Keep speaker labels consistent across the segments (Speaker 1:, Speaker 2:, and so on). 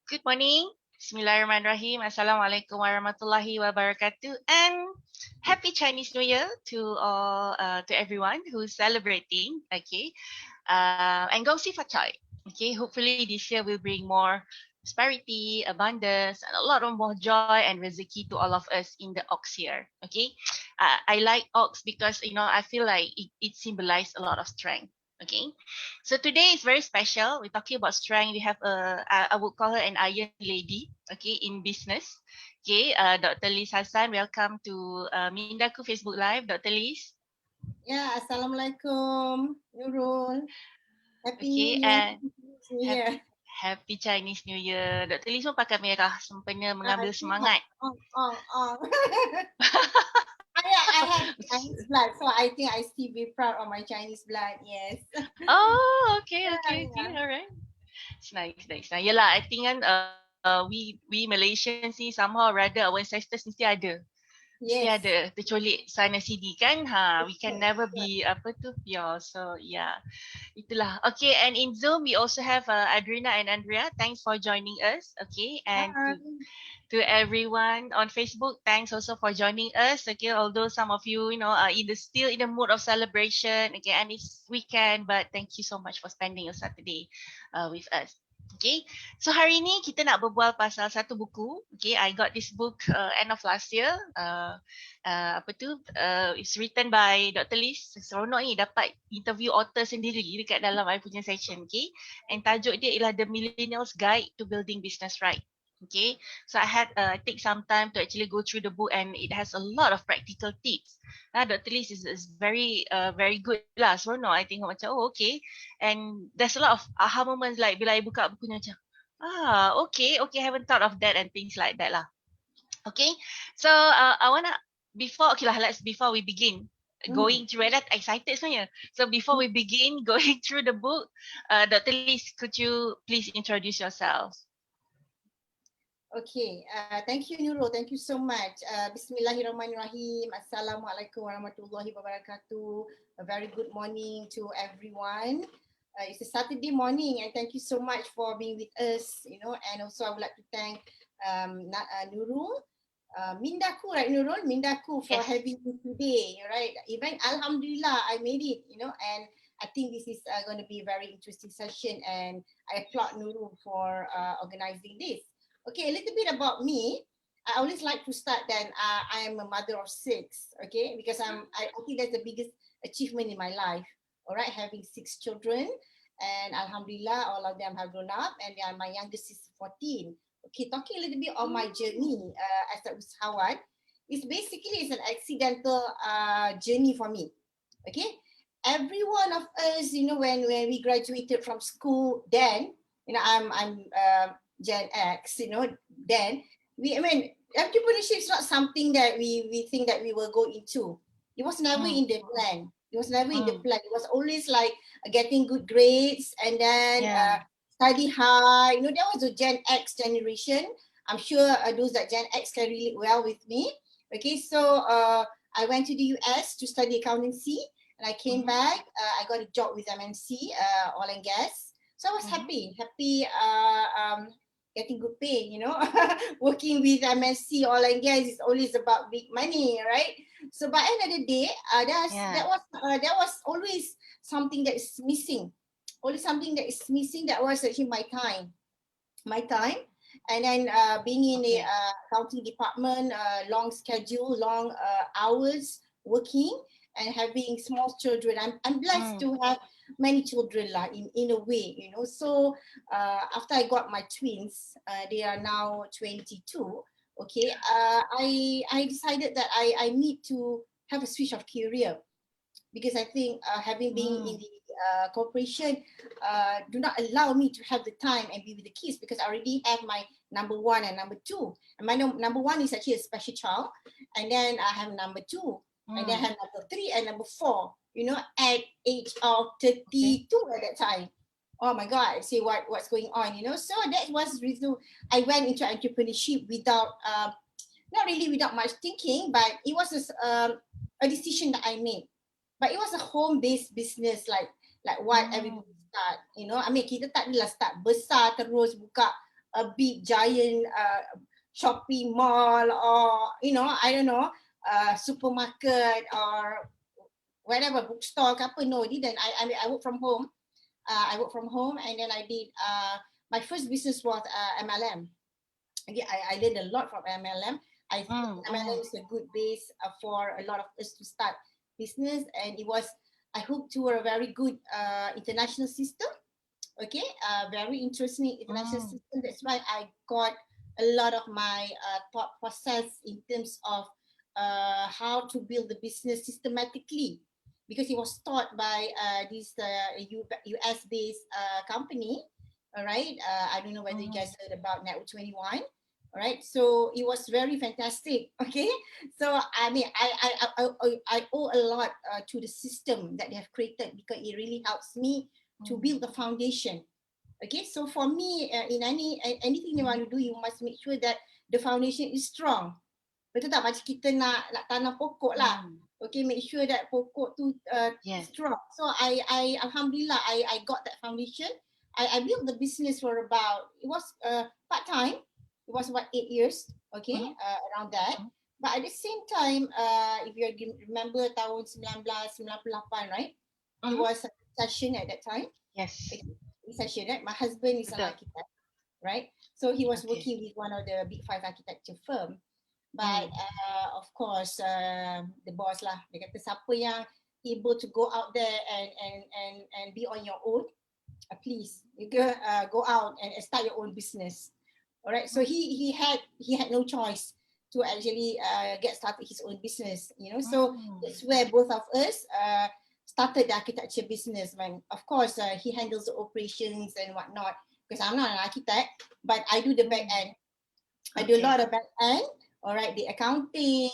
Speaker 1: Good morning. Bismillahirrahmanirrahim. Assalamualaikum warahmatullahi wabarakatuh. And happy Chinese New Year to all, to everyone who's celebrating. Okay. And Gong Xi Fa Cai. Okay. Hopefully this year will bring more prosperity, abundance, and a lot of more joy and rizki to all of us in the ox here. Okay. I like ox because, I feel like it symbolizes a lot of strength. Okay. So today is very special. We're talking about strength. We have I would call her an iron lady, okay, in business. Okay, Dr. Liz Hassan, welcome to Mindaku Facebook Live, Dr. Liz.
Speaker 2: Ya, Assalamualaikum, Nurul. Happy New
Speaker 1: Okay,
Speaker 2: Year.
Speaker 1: and
Speaker 2: New
Speaker 1: happy,
Speaker 2: Year.
Speaker 1: happy Chinese New Year. Dr. Liz pun pakai merah sempena mengambil
Speaker 2: Yeah.
Speaker 1: semangat.
Speaker 2: Oh. I have Chinese blood, so I think I still be proud of my Chinese blood. Yes.
Speaker 1: Oh, okay, okay,
Speaker 2: Yeah.
Speaker 1: okay, alright. It's nice, nice. Nah, yelah, I think kan we Malaysians ni somehow rather our ancestors mesti ada. Mesti
Speaker 2: Yes.
Speaker 1: ada tercolik sana sini kan. We can
Speaker 2: Betul,
Speaker 1: never
Speaker 2: betul.
Speaker 1: be apa tu pure. So yeah, itulah. Okay, and in Zoom we also have Adrina and Andrea. Thanks for joining us. Okay, and
Speaker 2: Hi.
Speaker 1: to everyone on Facebook, thanks also for joining us. Okay, although some of you, are still in the mood of celebration. Okay, and it's weekend, but thank you so much for spending a Saturday with us. Okay, so hari ni kita nak berbual pasal satu buku. Okay, I got this book end of last year. Apa tu? It's written by Dr. Liz. Seronok ni dapat interview author sendiri dekat dalam I punya session. Okay, and tajuk dia ialah The Millennials Guide to Building Business Right. Okay, so I had take some time to actually go through the book, and it has a lot of practical tips. Dr. Liz is very good lah. So no, I think macam okay, and there's a lot of aha moments like bila I buka bukunya macam okay, haven't thought of that and things like that lah. Okay, so I wanna before we begin
Speaker 2: Hmm.
Speaker 1: going through that excited sebenarnya. So before we begin going through the book, Dr. Liz, could you please introduce yourself?
Speaker 2: Okay. Thank you, Nurul. Thank you so much. Bismillahirrahmanirrahim. Assalamualaikum warahmatullahi wabarakatuh. A very good morning to everyone. It's a Saturday morning, and thank you so much for being with us. And also I would like to thank Nurul, Mindaku, right, Nurul? Mindaku for
Speaker 1: Yes.
Speaker 2: having me today, right? Even Alhamdulillah, I made it, and I think this is going to be a very interesting session, and I applaud Nurul for organizing this. Okay, a little bit about me. I always like to start that I am a mother of 6, okay, because I think that's the biggest achievement in my life, all right, having 6 children, and Alhamdulillah, all of them have grown up, and my youngest is 14. Okay, talking a little bit of my journey as a usahawan, it's an accidental journey for me, okay. Every one of us, when we graduated from school, then, I'm Gen X, then entrepreneurship is not something that we think that we will go into. It was never
Speaker 1: Mm,
Speaker 2: in the plan. It was never in the
Speaker 1: mm,
Speaker 2: plan. It was always like getting good grades and then
Speaker 1: yeah.
Speaker 2: study hard. That was the Gen X generation. I'm sure those that Gen X can relate well with me. Okay, so I went to the US to study accountancy, and I came
Speaker 1: Mm-hmm,
Speaker 2: back. I got a job with MNC, oil and gas. So I was
Speaker 1: mm-hmm.
Speaker 2: happy. Getting good pay, working with MSC oil and gas is always about big money, right? So by end of the day,
Speaker 1: Yeah.
Speaker 2: that was always something that is missing. Always something that is missing. That was actually my time. And then being in the
Speaker 1: Okay.
Speaker 2: accounting department, long schedule, long hours working, and having small children. I'm blessed
Speaker 1: Mm,
Speaker 2: to have many children in a way, So after I got my twins, they are now 22. Okay, I decided that I need to have a switch of career, because I think having been in
Speaker 1: mm.
Speaker 2: the corporation do not allow me to have the time and be with the kids, because I already have my number one and number two. And my number one is actually a special child, and then I have number two, and then I
Speaker 1: Mm.
Speaker 2: have number three and number four. At age of
Speaker 1: Okay.
Speaker 2: 32 at that time. Oh my God! See what's going on. So that was the reason I went into entrepreneurship without not really without much thinking, but it was a decision that I made. But it was a home-based business, like what
Speaker 1: Mm.
Speaker 2: everybody start. I mean, kita tak adalah start besar terus buka a big giant shopping mall, or I don't know, supermarket or whatever, bookstore ke apa. No, didn't. I work from home. I work from home, and then I did my first business was MLM. Again, I learned a lot from MLM. I think MLM is a good base for a lot of us to start business, and it was, I hope, to a very good international system. Okay, very interesting international system. That's why I got a lot of my thought process in terms of how to build the business systematically, because it was taught by this US based company. All right, I don't know whether you guys heard about Network 21. All right, so it was very fantastic. Okay, so I mean, I owe a lot to the system that they have created, because it really helps me to build the foundation. Okay, so for me, in anything you want to do, you must make sure that the foundation is strong. Betul tak? Macam kita nak tanam pokok lah. Okay, make sure that pokok tu strong. So I alhamdulillah, I got that foundation. I built the business for about, it was part time. It was about 8 years. Okay, around that. But at the same time, if you remember tahun 1998, right? It was a recession at that time.
Speaker 1: Yes.
Speaker 2: Recession, right? My husband is an architect, right? So he was working with one of the big 5 architecture firm. But of course, the boss lah, dia kata siapa yang able to go out there and be on your own, please, you go out and start your own business. All right. So he had no choice to actually get started his own business. So that's where both of us started the architecture business. When of course he handles the operations and whatnot, because I'm not an architect, but I do the back end. I do a lot of back end. All right, the accounting,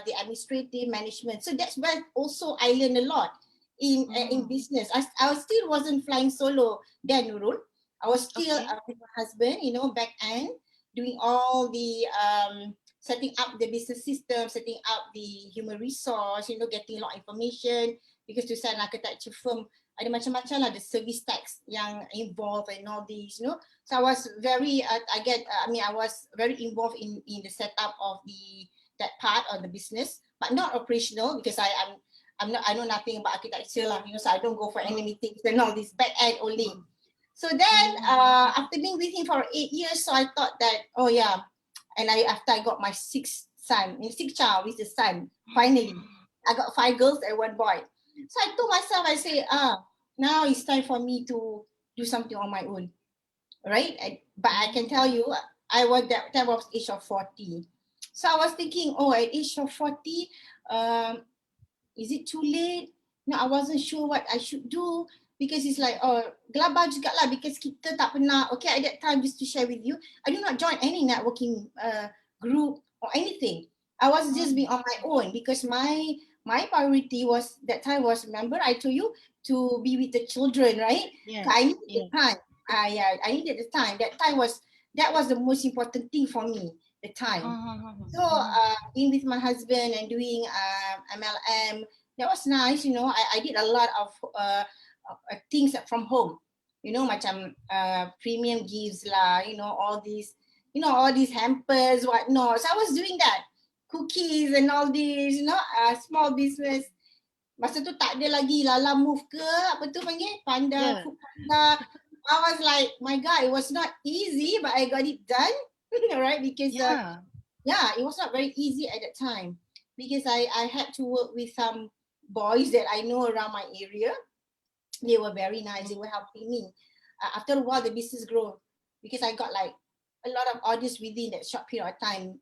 Speaker 2: the administrative management. So that's where also I learned a lot in business. I still wasn't flying solo then, Nurul. I was still with my husband, back end, doing all the setting up the business system, setting up the human resource, getting a lot of information, because to sell an architecture firm, ada macam-macam lah, the service tax yang involved and all these, So I was very, I was very involved in the setup of that part of the business, but not operational, because I know nothing about architecture lah, so I don't go for any meetings and all this, back end only. So then after being with him for 8 years, so I thought that, oh yeah, and after I got my sixth child with the son, finally, I got 5 girls and 1 boy. So I told myself, I say, now it's time for me to do something on my own, right? But I can tell you, I was that was age of 40. So I was thinking, at age of 40, is it too late? No, I wasn't sure what I should do, because it's like, gelabah juga lah, because kita tak pernah, okay, at that time, just to share with you, I do not join any networking group or anything. I was just being on my own, because my priority was, that time was, remember I told you, to be with the children, right?
Speaker 1: Yes.
Speaker 2: I needed the time. I needed the time. That was the most important thing for me, the time. So being with my husband and doing MLM, that was nice. I did a lot of things from home. Macam premium gifts lah. All these hampers, whatnot. So I was doing that. Cookies and all these, small business. Masa tu tak ada lagi Lala Move ke, apa tu panggil? Panda, Food Panda. I was like, my God, it was not easy, but I got it done, right? Because it was not very easy at that time, because I had to work with some boys that I know around my area. They were very nice. They were helping me. After a while, the business grew, because I got like a lot of orders within that short period of time.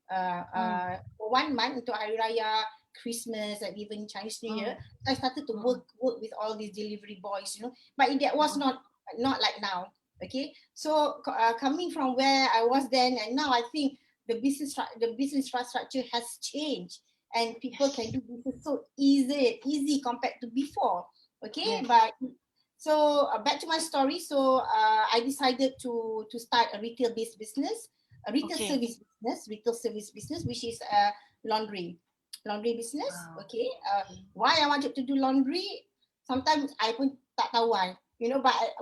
Speaker 2: For 1 month, untuk Hari Raya, Christmas, and even Chinese New Year, I started to work with all these delivery boys, but that was not like now. Okay, so coming from where I was then and now, I think the business infrastructure has changed, and people can do business so easy compared to before. Okay, but so back to my story. So I decided to start a retail-based business, a retail service business, which is laundry business. Wow. Okay, why I wanted to do laundry? Sometimes I pun tak tahu,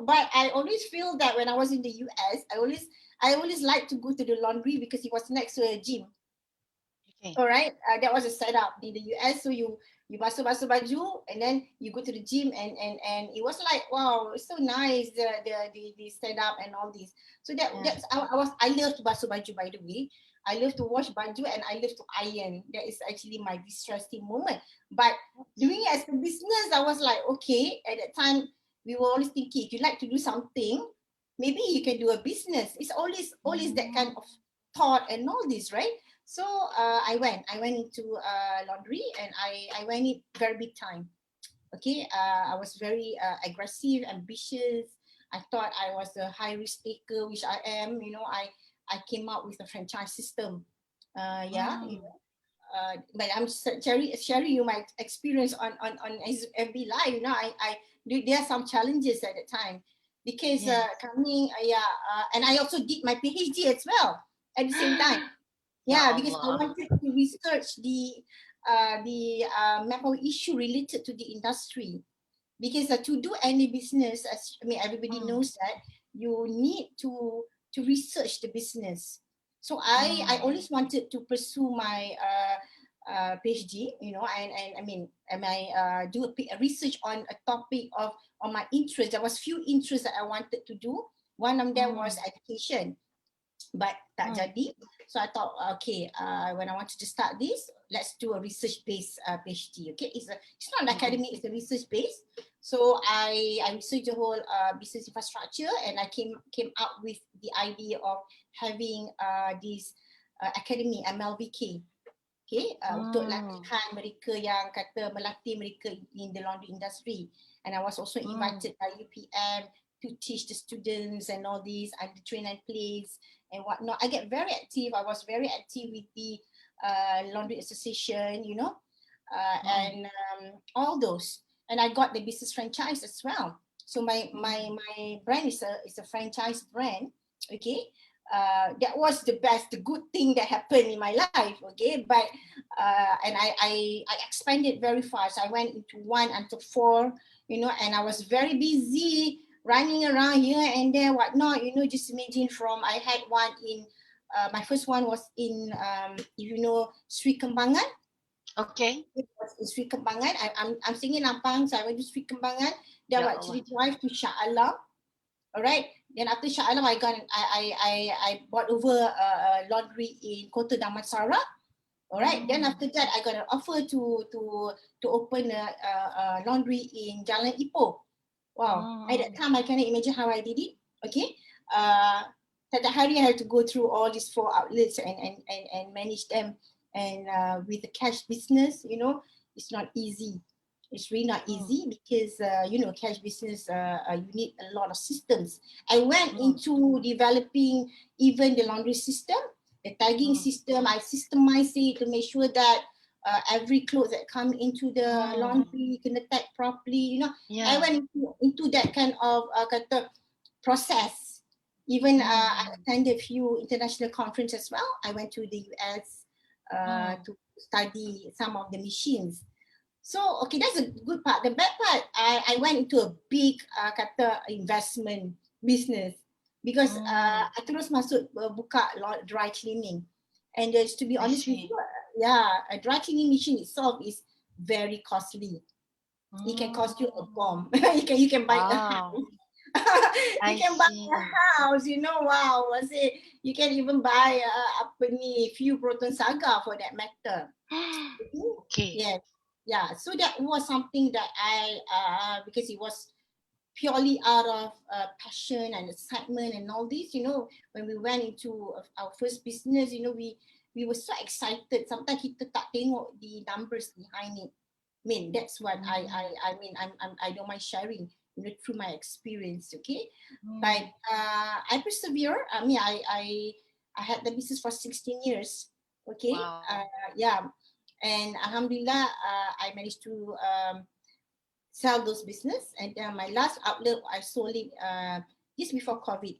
Speaker 2: but I always feel that when I was in the US, I always like to go to the laundry because it was next to a gym.
Speaker 1: Okay.
Speaker 2: All right, that was a setup in the US. So you basuh baju and then you go to the gym and it was like wow, it's so nice the setup and all this. So
Speaker 1: Yeah.
Speaker 2: that's I love to basuh baju, by the way. I love to wash baju and I love to iron. That is actually my distressing moment. But doing it as a business, I was like okay. At that time, we were always thinking if you like to do something, maybe you can do a business. It's always that kind
Speaker 1: Mm.
Speaker 2: of thought and all this, right? So I went into laundry and I went it very big time. Okay, I was very aggressive, ambitious. I thought I was a high risk taker, which I am. You know, I came up with a franchise system. Yeah, you
Speaker 1: Mm.
Speaker 2: know. But I'm sharing you my experience on FB Live. You know, there are some challenges at the time because
Speaker 1: Yes.
Speaker 2: coming, and I also did my PhD as well at the same time.
Speaker 1: Ya
Speaker 2: Yeah, because I
Speaker 1: Allah.
Speaker 2: wanted to research the map of issue related to the industry. Because to do any business, as I mean, everybody
Speaker 1: Mm.
Speaker 2: knows that you need to research the business. So I
Speaker 1: Mm.
Speaker 2: always wanted to pursue my PhD, you know, and I mean, and I do a research on a topic of on my interest. There was few interests that I wanted to do. One of them was
Speaker 1: Mm.
Speaker 2: education, but tak
Speaker 1: Mm.
Speaker 2: jadi. So I thought, okay, when I wanted to start this, let's do a research-based PhD. Okay, it's not an
Speaker 1: Mm.
Speaker 2: academic, it's a research-based. So I researched the whole business infrastructure, and I came up with the idea of having this academy MLVK. Okay, untuk
Speaker 1: Mm.
Speaker 2: latihan mereka yang kata melatih mereka in the laundry industry. And I was also
Speaker 1: Mm.
Speaker 2: invited by UPM to teach the students and all these and the train and place and whatnot. I get very active. I was very active with the laundry association, you know,
Speaker 1: Mm.
Speaker 2: and all those. And I got the business franchise as well. So
Speaker 1: Mm.
Speaker 2: my brand is a franchise brand. Okay, that was the good thing that happened in my life. Okay, but and I expanded very fast. I went into one until four, you know, and I was very busy running around here and there, whatnot. You know, just imagine from I had one in. My first one was in, if you know, Sri Kembangan.
Speaker 1: Okay.
Speaker 2: It was in Sri Kembangan. I'm singing Ampang, so I went to Sri Kembangan. Then
Speaker 1: Ya
Speaker 2: I
Speaker 1: Allah.
Speaker 2: actually drive to Shah Alam. All right. Then after Shah Alam, I bought over laundry in Kota Damansara. All right. Then
Speaker 1: Mm.
Speaker 2: after that, I got an offer to open a laundry in Jalan Ipoh. Wow. At that
Speaker 1: Mm.
Speaker 2: time, I cannot imagine how I did it. Okay. Uh, that hari I had to go through all these four outlets and manage them. And with the cash business, you know, it's not easy. It's really not
Speaker 1: Mm.
Speaker 2: easy because, you know, cash business, you need a lot of systems. I went
Speaker 1: Mm.
Speaker 2: into developing even the laundry system, the tagging
Speaker 1: Mm.
Speaker 2: system. I systemized it to make sure that every clothes that come into the
Speaker 1: Mm.
Speaker 2: laundry can tag properly. You know, I
Speaker 1: Yeah.
Speaker 2: went into that kind of kata process. Even I
Speaker 1: Mm.
Speaker 2: attended a few international conferences as well. I went to the US
Speaker 1: Mm.
Speaker 2: to study some of the machines. So okay, that's a good part. The bad part, I went into a big kata investment business because
Speaker 1: Mm.
Speaker 2: I terus masuk buka dry cleaning. And to be
Speaker 1: I
Speaker 2: honest with you,
Speaker 1: see.
Speaker 2: yeah, a dry cleaning machine itself is very costly. It can cost you a
Speaker 1: Mm.
Speaker 2: bomb. You can buy a
Speaker 1: Wow.
Speaker 2: house. You
Speaker 1: I
Speaker 2: can buy a
Speaker 1: see.
Speaker 2: house, you know, wow. I say you can even buy apa ni, few Proton Saga for that matter. Mhm.
Speaker 1: Okay.
Speaker 2: Yes. Yeah. So that was something that I because it was purely out of passion and excitement and all this. You know, when we went into our first business, you know, we were so excited. Sometimes kita tak tengok the numbers behind it. I mean, that's what
Speaker 1: Mm.
Speaker 2: I mean. I don't mind sharing, you know, through my experience. Okay, but
Speaker 1: Mm.
Speaker 2: I persevere. I mean, I had the business for 16 years. Okay,
Speaker 1: Wow.
Speaker 2: yeah, and Alhamdulillah, I managed to sell those business. And my last outlet, I sold it just before COVID.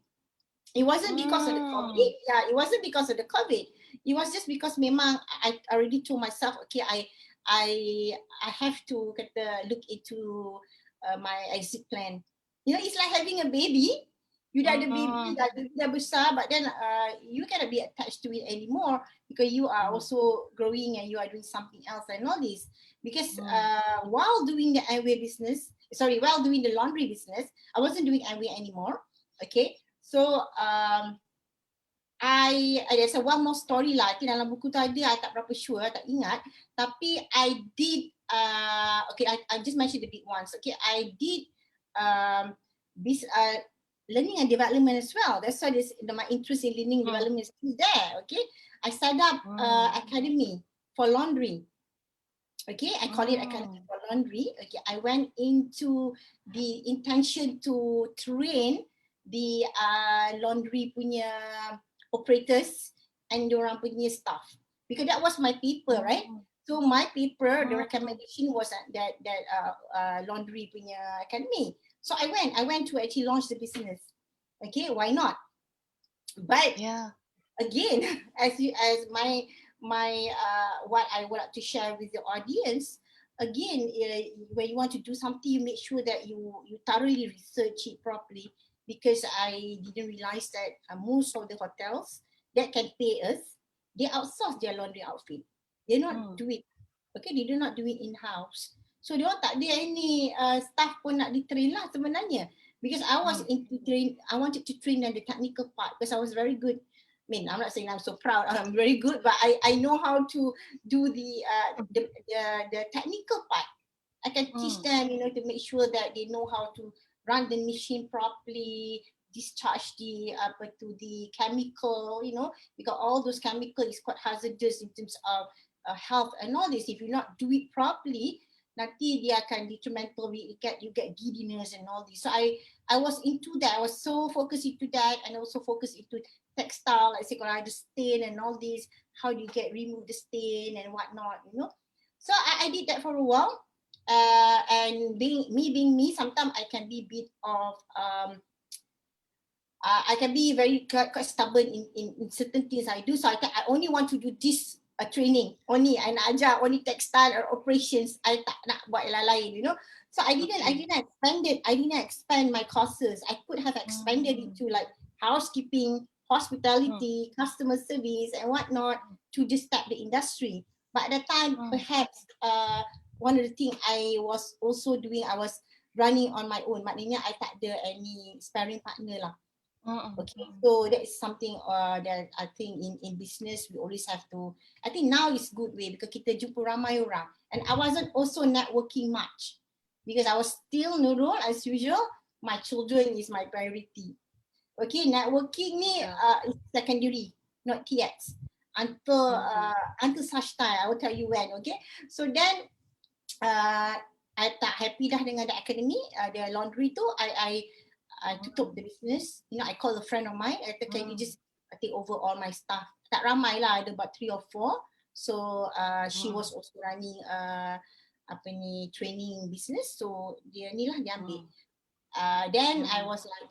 Speaker 2: It wasn't because of the COVID.
Speaker 1: Mm.
Speaker 2: Yeah, it wasn't because of the COVID. It was just because memang I already told myself, okay, I I have to look into my exit plan. You know, it's like having a baby. You dah ada baby,
Speaker 1: Mm.
Speaker 2: dah besar, but then you cannot be attached to it anymore because you are also growing and you are doing something else and all this. Because
Speaker 1: Mm.
Speaker 2: while doing the eyewear business, while doing the laundry business, I wasn't doing eyewear anymore. Okay, so there's a one more story lah. I think dalam buku tu ada, I tak berapa sure, tak ingat. Tapi I did, okay, I just mentioned the big ones. Okay, I did this learning and development as well. That's why my interest in learning and development is still there. Okay, I set up academy for laundry. Okay, I call it academy for laundry. Okay, I went into the intention to train the laundry punya operators and orang punya staff, because that was my paper, right? So my paper, the recommendation was that laundry punya academy. So I went to actually launch the business. Okay, why not? But again, as my what I would like to share with the audience, again, when you want to do something, you make sure that you thoroughly research it properly, because I didn't realize that most of the hotels that can pay us, they outsource their laundry outfit. They not do it. Okay, they do not do it in house. So dia tak ada any staff pun nak di-train lah sebenarnya. Because I was I wanted to train on the technical part because I was very good. I mean, I'm not saying I'm so proud. I'm very good, but I know how to do the technical part. I can teach them, to make sure that they know how to run the machine properly, discharge the chemical, because all those chemical is quite hazardous in terms of health and all this. If you not do it properly, nanti dia akan detrimental. You get giddiness and all this. So I was into that. I was so focused into that, and also focused into textile. Like say, kalau ada stain and all this, how do you remove the stain and whatnot, So I did that for a while. And being me, sometimes I can be a bit of I can be very quite stubborn in certain things I do. So I only want to do this training only. I nak ajar only textile or operations. I tak nak buat lain, So I didn't expand it. I didn't expand my courses. I could have expanded it to like housekeeping, hospitality, customer service, and whatnot to just start the industry. But at the time, perhaps one of the things I was also doing, I was running on my own. Maknanya I tak ada any sparring partner lah. Okay, so that is something that I think in business we always have to. I think now is good way because kita jumpa ramai orang, and I wasn't also networking much because I was still Nurul as usual. My children is my priority. Okay, networking ni is secondary, not yet. Until such time, I will tell you when. Okay, so then I tak happy dah dengan the academy, the laundry tu. I tutup the business. I called a friend of mine. I said, can you just take over all my stuff? Tak ramai lah, ada about 3 or 4. So she was also running training business. So dia ambil. Then I was like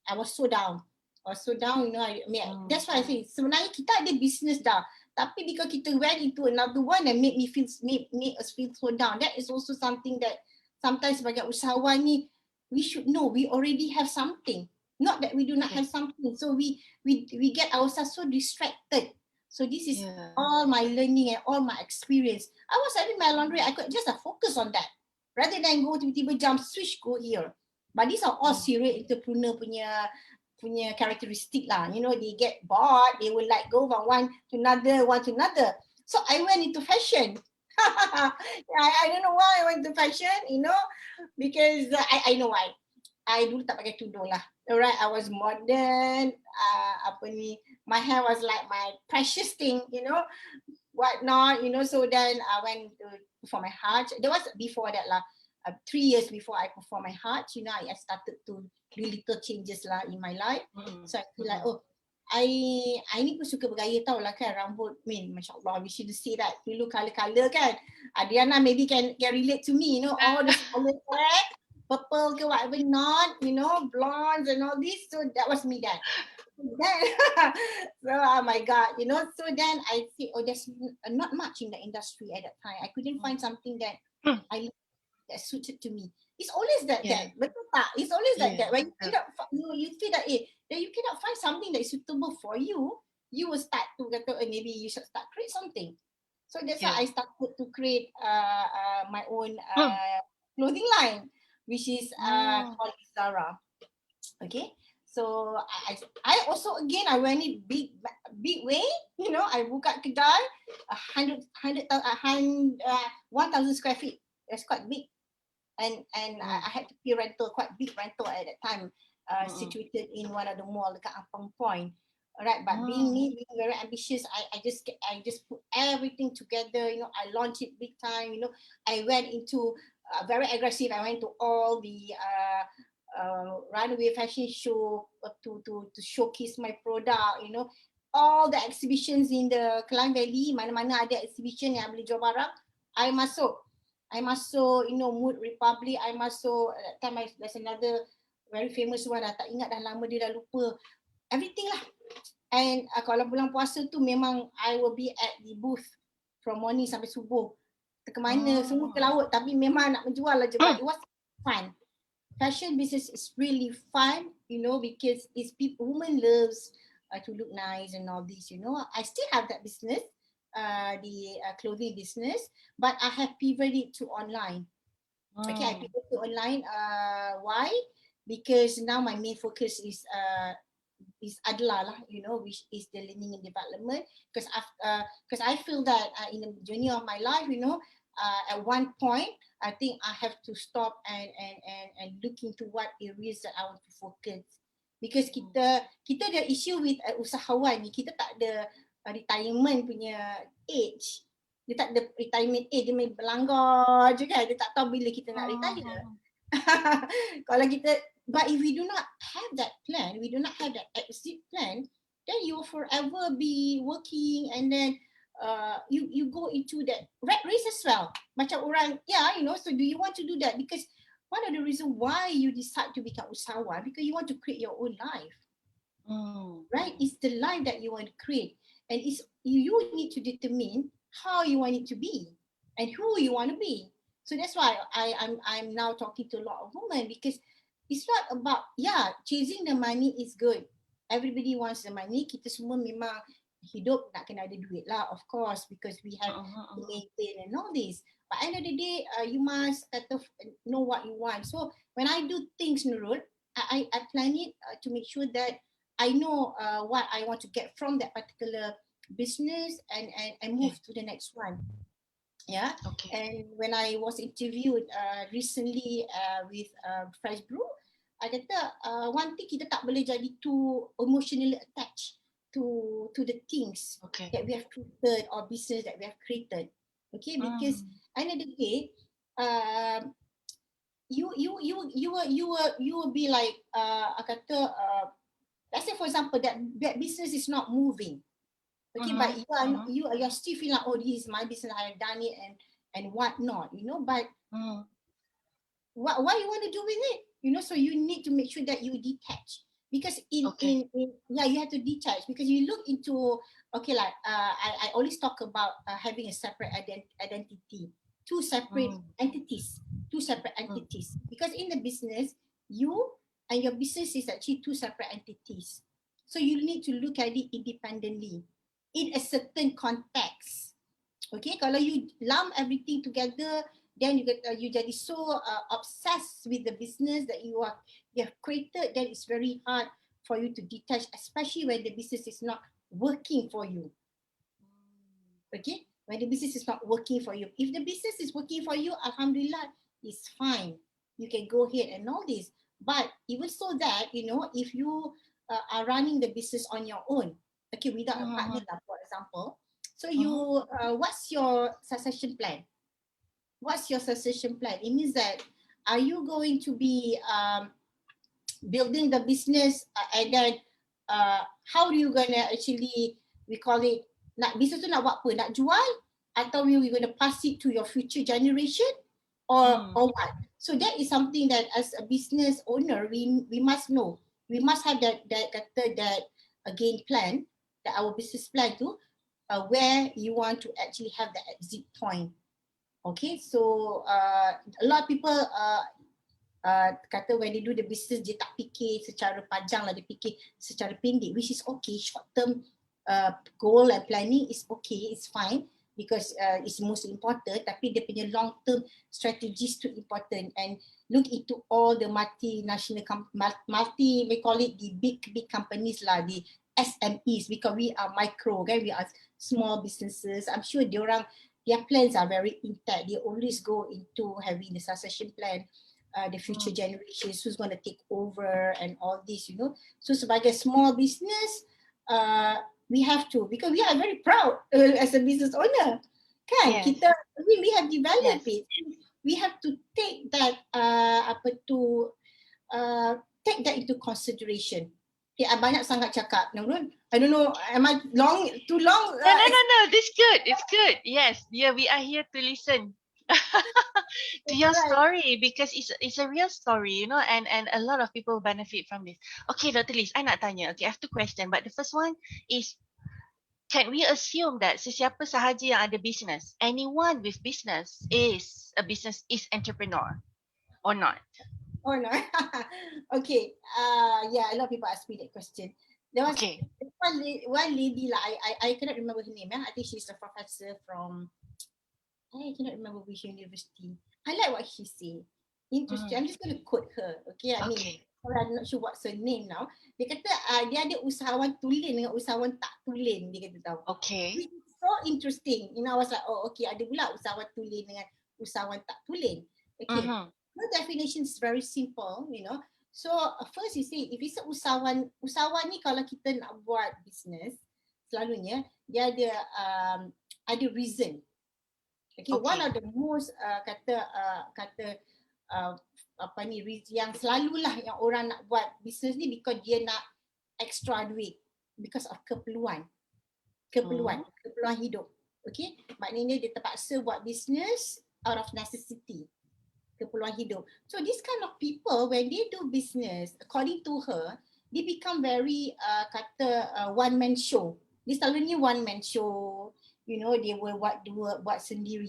Speaker 2: I was so down. That's why I say sebenarnya kita ada business dah. Tapi because kita went into another one and make us feel so down. That is also something that sometimes sebagai usahawan ni, we should know we already have something. Not that we do not have something. So we get ourselves so distracted. So this is all my learning and all my experience. I was having my laundry. I could just focus on that rather than go tiba-tiba jump switch go here. But these are all serial entrepreneur punya characteristic lah. They get bored. They will like go from one to another. So I went into fashion. I don't know why I went to fashion, because I know why. I dulu tak pakai tudung lah. Alright, I was modern. My hair was like my precious thing, whatnot, So then I went to perform my Hajj. There was before that lah. 3 years before I perform my Hajj, I started to do little changes lah in my life. So I feel like, I ni pun suka bergaya tau lah kan, rambut, Masya Allah, we should see that dulu color kan. Adriana maybe can relate to me, all the color hair, purple ke whatever not, blondes and all this. So that was me then. So oh my God, so then I see, there's not much in the industry at that time. I couldn't find something that that suited to me. It's always
Speaker 1: Yeah.
Speaker 2: betul tak? It's always that
Speaker 1: Yeah.
Speaker 2: when you feel that that you cannot find something that is suitable for you, you will start to kata, maybe you should start create something. So that's why
Speaker 1: Yeah.
Speaker 2: I started to create my own
Speaker 1: Mm.
Speaker 2: clothing line, which is
Speaker 1: Oh.
Speaker 2: called Zara. Okay, so I also again I went it big way. You know, I buka kedai 1,000 square feet. That's quite big, and
Speaker 1: Mm.
Speaker 2: I had to pay rental, quite big rental at that time,
Speaker 1: Mm.
Speaker 2: situated in one of the mall dekat Ampang Point. Alright, but being
Speaker 1: Mm.
Speaker 2: me, being very ambitious, I just put everything together. You know, I launched it big time. You know, I went into very aggressive. I went to all the runway fashion show to showcase my product. You know, all the exhibitions in the Klang Valley, mana-mana ada exhibition yang boleh jual barang, I masuk. I masuk, you know, Mood Republic. I masuk, that time there's another very famous one. Tak ingat dah lama, dia dah lupa. Everything lah. And kalau bulan puasa tu memang I will be at the booth from morning sampai subuh. Ke mana, semua ke
Speaker 1: Mm.
Speaker 2: laut. Tapi memang nak menjual aja. But
Speaker 1: Mm.
Speaker 2: it was fun. Fashion business is really fun, you know, because it's people, women loves to look nice and all this, you know. I still have that business, the clothing business, but I have pivoted to online. Okay, I
Speaker 1: Mm.
Speaker 2: pivoted to online. Why? Because now my main focus is Adla lah, you know, which is the learning and development. Because I feel that in the journey of my life, you know, at one point I think I have to stop and look into what areas that I want to focus. Because kita ada issue with usahawan ni, kita tak ada retirement punya age. Dia tak ada retirement age, dia main berlanggar je kan, dia tak tahu bila kita nak retire.
Speaker 1: Mm.
Speaker 2: Kalau kita, but if we do not have that plan, we do not have that exit plan, then you will forever be working, and then you go into that rat race as well. Macam orang, yeah, you know. So do you want to do that? Because one of the reasons why you decide to become usahawan, because you want to create your own life,
Speaker 1: Mm.
Speaker 2: right? It's the life that you want to create, and it's you need to determine how you want it to be and who you want to be. So that's why I'm now talking to a lot of women, because it's not about, yeah, chasing the money is good. Everybody wants the money. Kita semua memang hidup nak kena ada duit lah, of course, because we have to maintain and all this. But end of the day, you must know what you want. So when I do things, Nurul, I plan it to make sure that I know what I want to get from that particular business, and move to the next one. Yeah.
Speaker 1: Okay.
Speaker 2: And when I was interviewed recently with Fresh Brew, I kata one thing, kita tak boleh jadi too emotionally attached to the things
Speaker 1: Okay.
Speaker 2: that we have created or business that we have created. Okay, because end of the day, you will be like kata let's say for example that business is not moving. Okay, but you're still feeling like, oh, this is my business, I have done it, and whatnot, you know. But what you want to do with it, you know? So you need to make sure that you detach, because in yeah, you have to detach, because you look into, okay, like I always talk about having a separate identity, two separate entities, because in the business, you and your business is actually two separate entities. So you need to look at it independently in a certain context. Okay, kalau you lump everything together, then you jadi so obsessed with the business that you have created, then it's very hard for you to detach, especially when the business is not working for you. Okay, when the business is not working for you. If the business is working for you, alhamdulillah, it's fine. You can go ahead and all this. But even so that, you know, if you are running the business on your own, okay, without a partner, for example, so you, what's your succession plan? What's your succession plan? It means that, are you going to be building the business and then how are you gonna actually, we call it, nak business tu nak buat apa? Nak jual? Atau we going to pass it to your future generation? Or what? So that is something that as a business owner, we must know. We must have that game plan, that our business plan to where you want to actually have the exit point. Okay, so a lot of people kata when they do the business dia tak fikir secara panjang lah, dia fikir secara pendek, which is okay. Short term goal and planning is okay, it's fine because it's most important, tapi dia punya long term strategies too important. And look into all the multinational we call it the big companies lah, the SMEs, because we are micro, okay? We are small businesses. I'm sure their plans are very intact. They always go into having the succession plan, the future generations, who's going to take over and all this, you know. So sebagai small business, we have to, because we are very proud as a business owner, kan?
Speaker 1: Yes.
Speaker 2: Kita, we have developed
Speaker 1: Yes.
Speaker 2: it. We have to take that take that into consideration. Okay, banyak sangat cakap, Nurul. I don't know, am I too long?
Speaker 1: No. This good. It's good. Yes. Yeah, we are here to listen to your story, because it's a real story, you know, and a lot of people benefit from this. Okay, Dr. Liz, I nak tanya. Okay, I have two questions, but the first one is, can we assume that sesiapa sahaja yang ada business, anyone with business is entrepreneur or not?
Speaker 2: Or not? Okay. Yeah, a lot of people ask me that question. There was one lady lah. I cannot remember her name. I think she's a professor from, I cannot remember which university. I like what she said. Interesting. I'm just going to quote her. Okay. I mean, I'm not sure what's her name now. Dia kata dia ada usahawan tulen dengan usahawan tak tulen. Dia kata tahu.
Speaker 1: Okay.
Speaker 2: Which is so interesting. You know, I was like, oh, okay. Ada pula usahawan tulen dengan usahawan tak tulen. Okay. The definition is very simple, you know. So first you say, if it's a usahawan ni kalau kita nak buat business, selalunya dia ada reason. Okay, one of the most yang selalulah yang orang nak buat business ni because dia nak extra duit, because of keperluan hidup. Okay, maknanya dia terpaksa buat business out of necessity, keperluan hidup. So this kind of people, when they do business, according to her, they become very one man show. Dia selalunya one man show. You know, they will buat sendiri.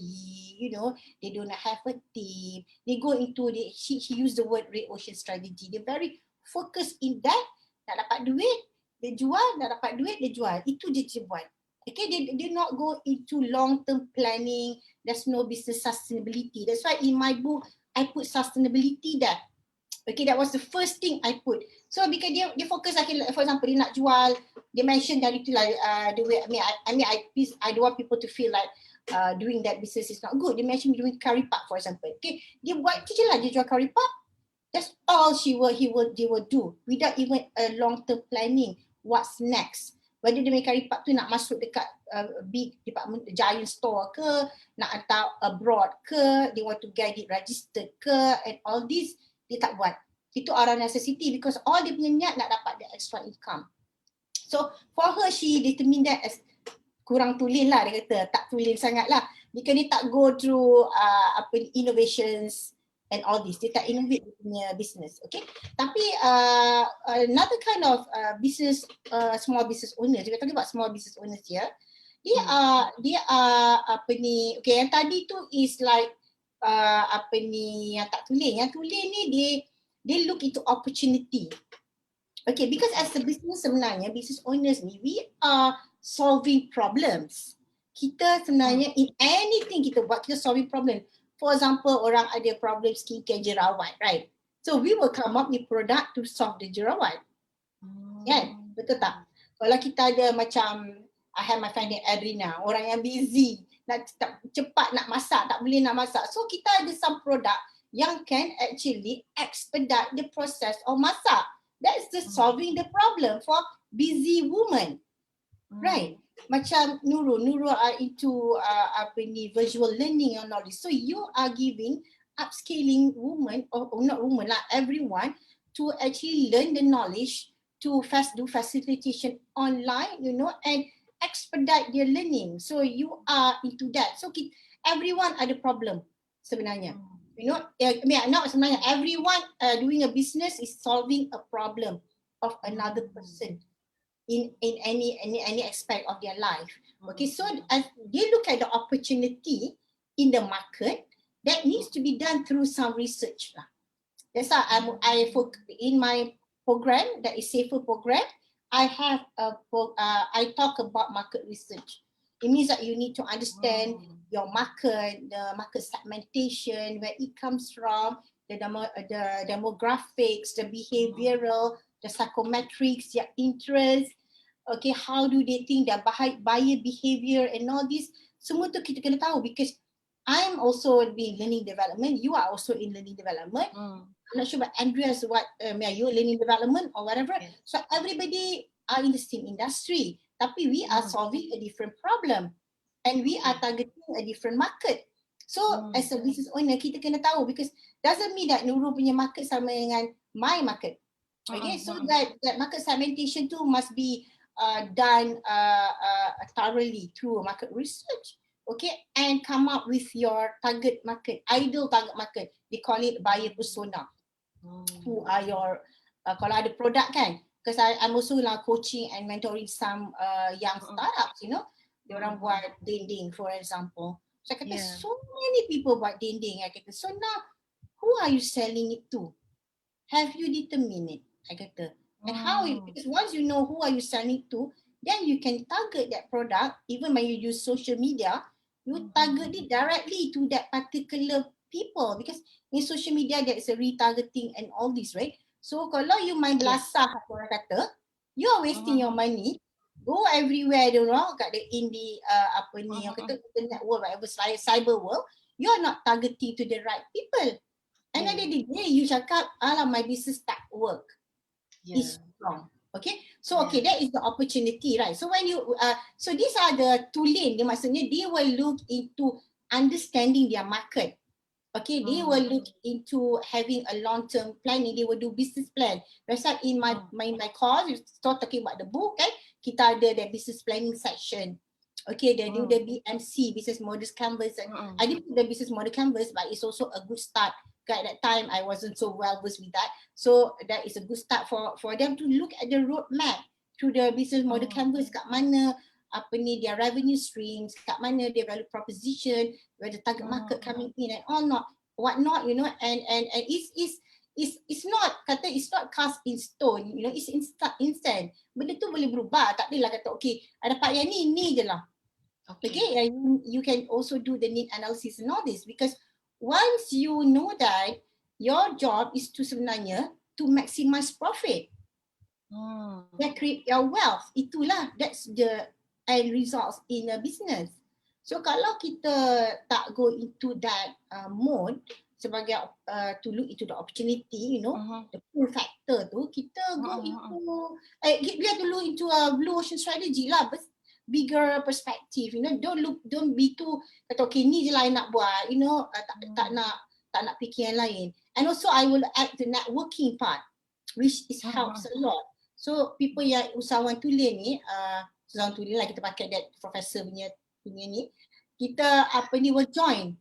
Speaker 2: You know, they do not have a team. They go into she used the word red ocean strategy. They're very focused in that. Nak dapat duit, dia jual. Nak dapat duit, dia jual. Itu je dia buat. Okay, they not go into long-term planning. There's no business sustainability. That's why in my book, I put sustainability there. Okay, that was the first thing I put. So because dia fokus, for example, dia nak jual, dia mention dari tu lah, the way, I don't want people to feel like doing that business is not good. Dia mention doing curry puff, for example. Okay, dia buat tu je lah, dia jual curry puff. That's all they will do without even a long-term planning. What's next? Whether dia make curry puff tu nak masuk dekat big department, giant store ke, nak hantar abroad ke, they want to get it registered ke, and all this, dia tak buat. Itu out of necessity because all dia punya niat nak dapat the extra income. So for her, she determined that as kurang tulen lah, dia kata tak tulen sangat lah. Because dia tak go through innovations and all this. Dia tak innovate dia punya business. Okay. Tapi another kind of business, small business owners, we're talking about small business owners here. Dia okay, yang tadi tu is like yang tak tulen. Yang tulen ni they look into opportunity. Okay, because as a business sebenarnya, business owners ni, we are solving problems. Kita sebenarnya in anything kita buat, kita solving problem. For example, orang ada problem skincare jerawat, right? So we will come up with product to solve the jerawat. Kan? Betul tak? Kalau kita ada macam, I have my friend Adrina, orang yang busy, cepat nak masak, tak boleh nak masak. So kita ada some product yang can actually expedite the process of masak. That's the solving the problem for busy woman. Right? Macam Nurul are into visual learning and all this. So you are giving upscaling women, or not women lah, everyone to actually learn the knowledge to do facilitation online, you know, and expedite their learning. So you are into that. So everyone ada problem sebenarnya. You know, not sebenarnya, everyone doing a business is solving a problem of another person in any aspect of their life. Okay, so as they look at the opportunity in the market, that needs to be done through some research lah. That's why in my program, that is Safer program, I have I talk about market research. It means that you need to understand your market, the market segmentation, where it comes from, the demographics, the behavioral, the psychometrics, their interest. Okay, how do they think their buyer behavior and all this. Semua tu kita kena tahu, because I'm also in learning development. You are also in learning development. I'm not sure about Andreas, what you learning development or whatever.
Speaker 1: Yes.
Speaker 2: So everybody are in the same industry, tapi we are solving a different problem, and we are targeting a different market. So as a business owner, kita kena tahu, because doesn't mean that Nurul punya market sama dengan my market. Okay, so that market segmentation too must be done thoroughly through market research. Okay, and come up with your target market, ideal target market. They call it buyer persona. Who are your kalau ada produk kan, because I'm also like coaching and mentoring some young startups, you know, diorang buat dinding for example. So I kata so many people buat dinding. I kata, so now who are you selling it to? Have you determined it? I kata. And how you, because once you know who are you selling it to, then you can target that product. Even when you use social media, you target it directly to that particular people, because in social media there is a retargeting and all this, right? So kalau you main belasah, orang kata, you are wasting your money. Go everywhere, you know, kat the indie apa ni, orang kata internet world, whatever, cyber world, you are not targeting to the right people. And at the end of the day, you cakap, alah, my business tak work. It's wrong. Okay, so okay, that is the opportunity, right? So when you so these are the two lane. Dia maksudnya they will look into understanding their market. Okay, they will look into having a long-term planning. They will do business plan. That's why in my course, you start talking about the book, kan? Kita ada the business planning section. Okay, they do the BMC, business model canvas. And I didn't do the business model canvas, but it's also a good start. At that time, I wasn't so well versed with that. So that is a good start for them to look at the roadmap through the business model canvas. Kat mana apa ni their revenue streams, kat mana their value proposition, where the target market coming in and all not whatnot, you know, and it's not kata it's not cast in stone, you know, it's instant. Benda tu boleh berubah. Tak adalah kata okay, ada dapat yang ni je lah. Okay, and you can also do the need analysis and all this, because once you know that your job is to sebenarnya to maximize profit, that create your wealth. Itulah, that's the end results in a business. So kalau kita tak go into that mode sebagai to look into the opportunity, you know, the pull factor tu, kita go into we have to look into a blue ocean strategy lah, but bigger perspective, you know. Don't be too kata okay ni je lah I nak buat, you know, tak nak fikir yang lain. And also I will add the networking part, which is helps a lot. So people yang usahawan tulen ni, usahawan tulen lah, kita pakai that professor punya ni, kita apa ni will join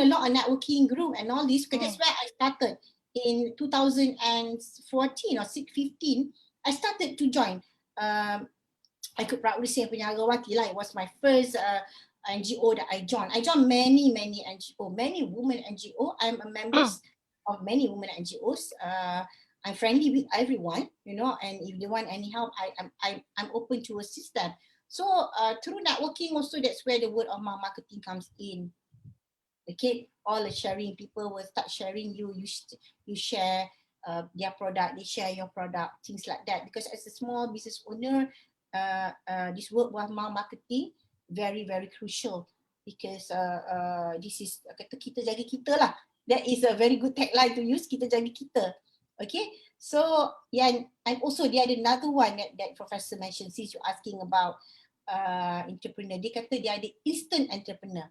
Speaker 2: a lot of networking group and all this, because that's where I started in 2014 or 15. I started to join. I could proudly say Penyagawati lah. It was my first NGO that I joined. I joined many NGO, many women NGO. I'm a member of many women NGOs. I'm friendly with everyone, you know, and if they want any help, I'm open to assist them. So through networking also, that's where the word of mouth marketing comes in. Okay, all the sharing, people will start sharing you share their product, they share your product, things like that. Because as a small business owner, this word of mouth marketing very crucial, because this is kata kita jaga kita lah. That is a very good tagline to use, kita jaga kita. Okay, so yeah, and also dia ada another one that Professor mentioned, since you're asking about entrepreneur. Dia kata dia ada instant entrepreneur.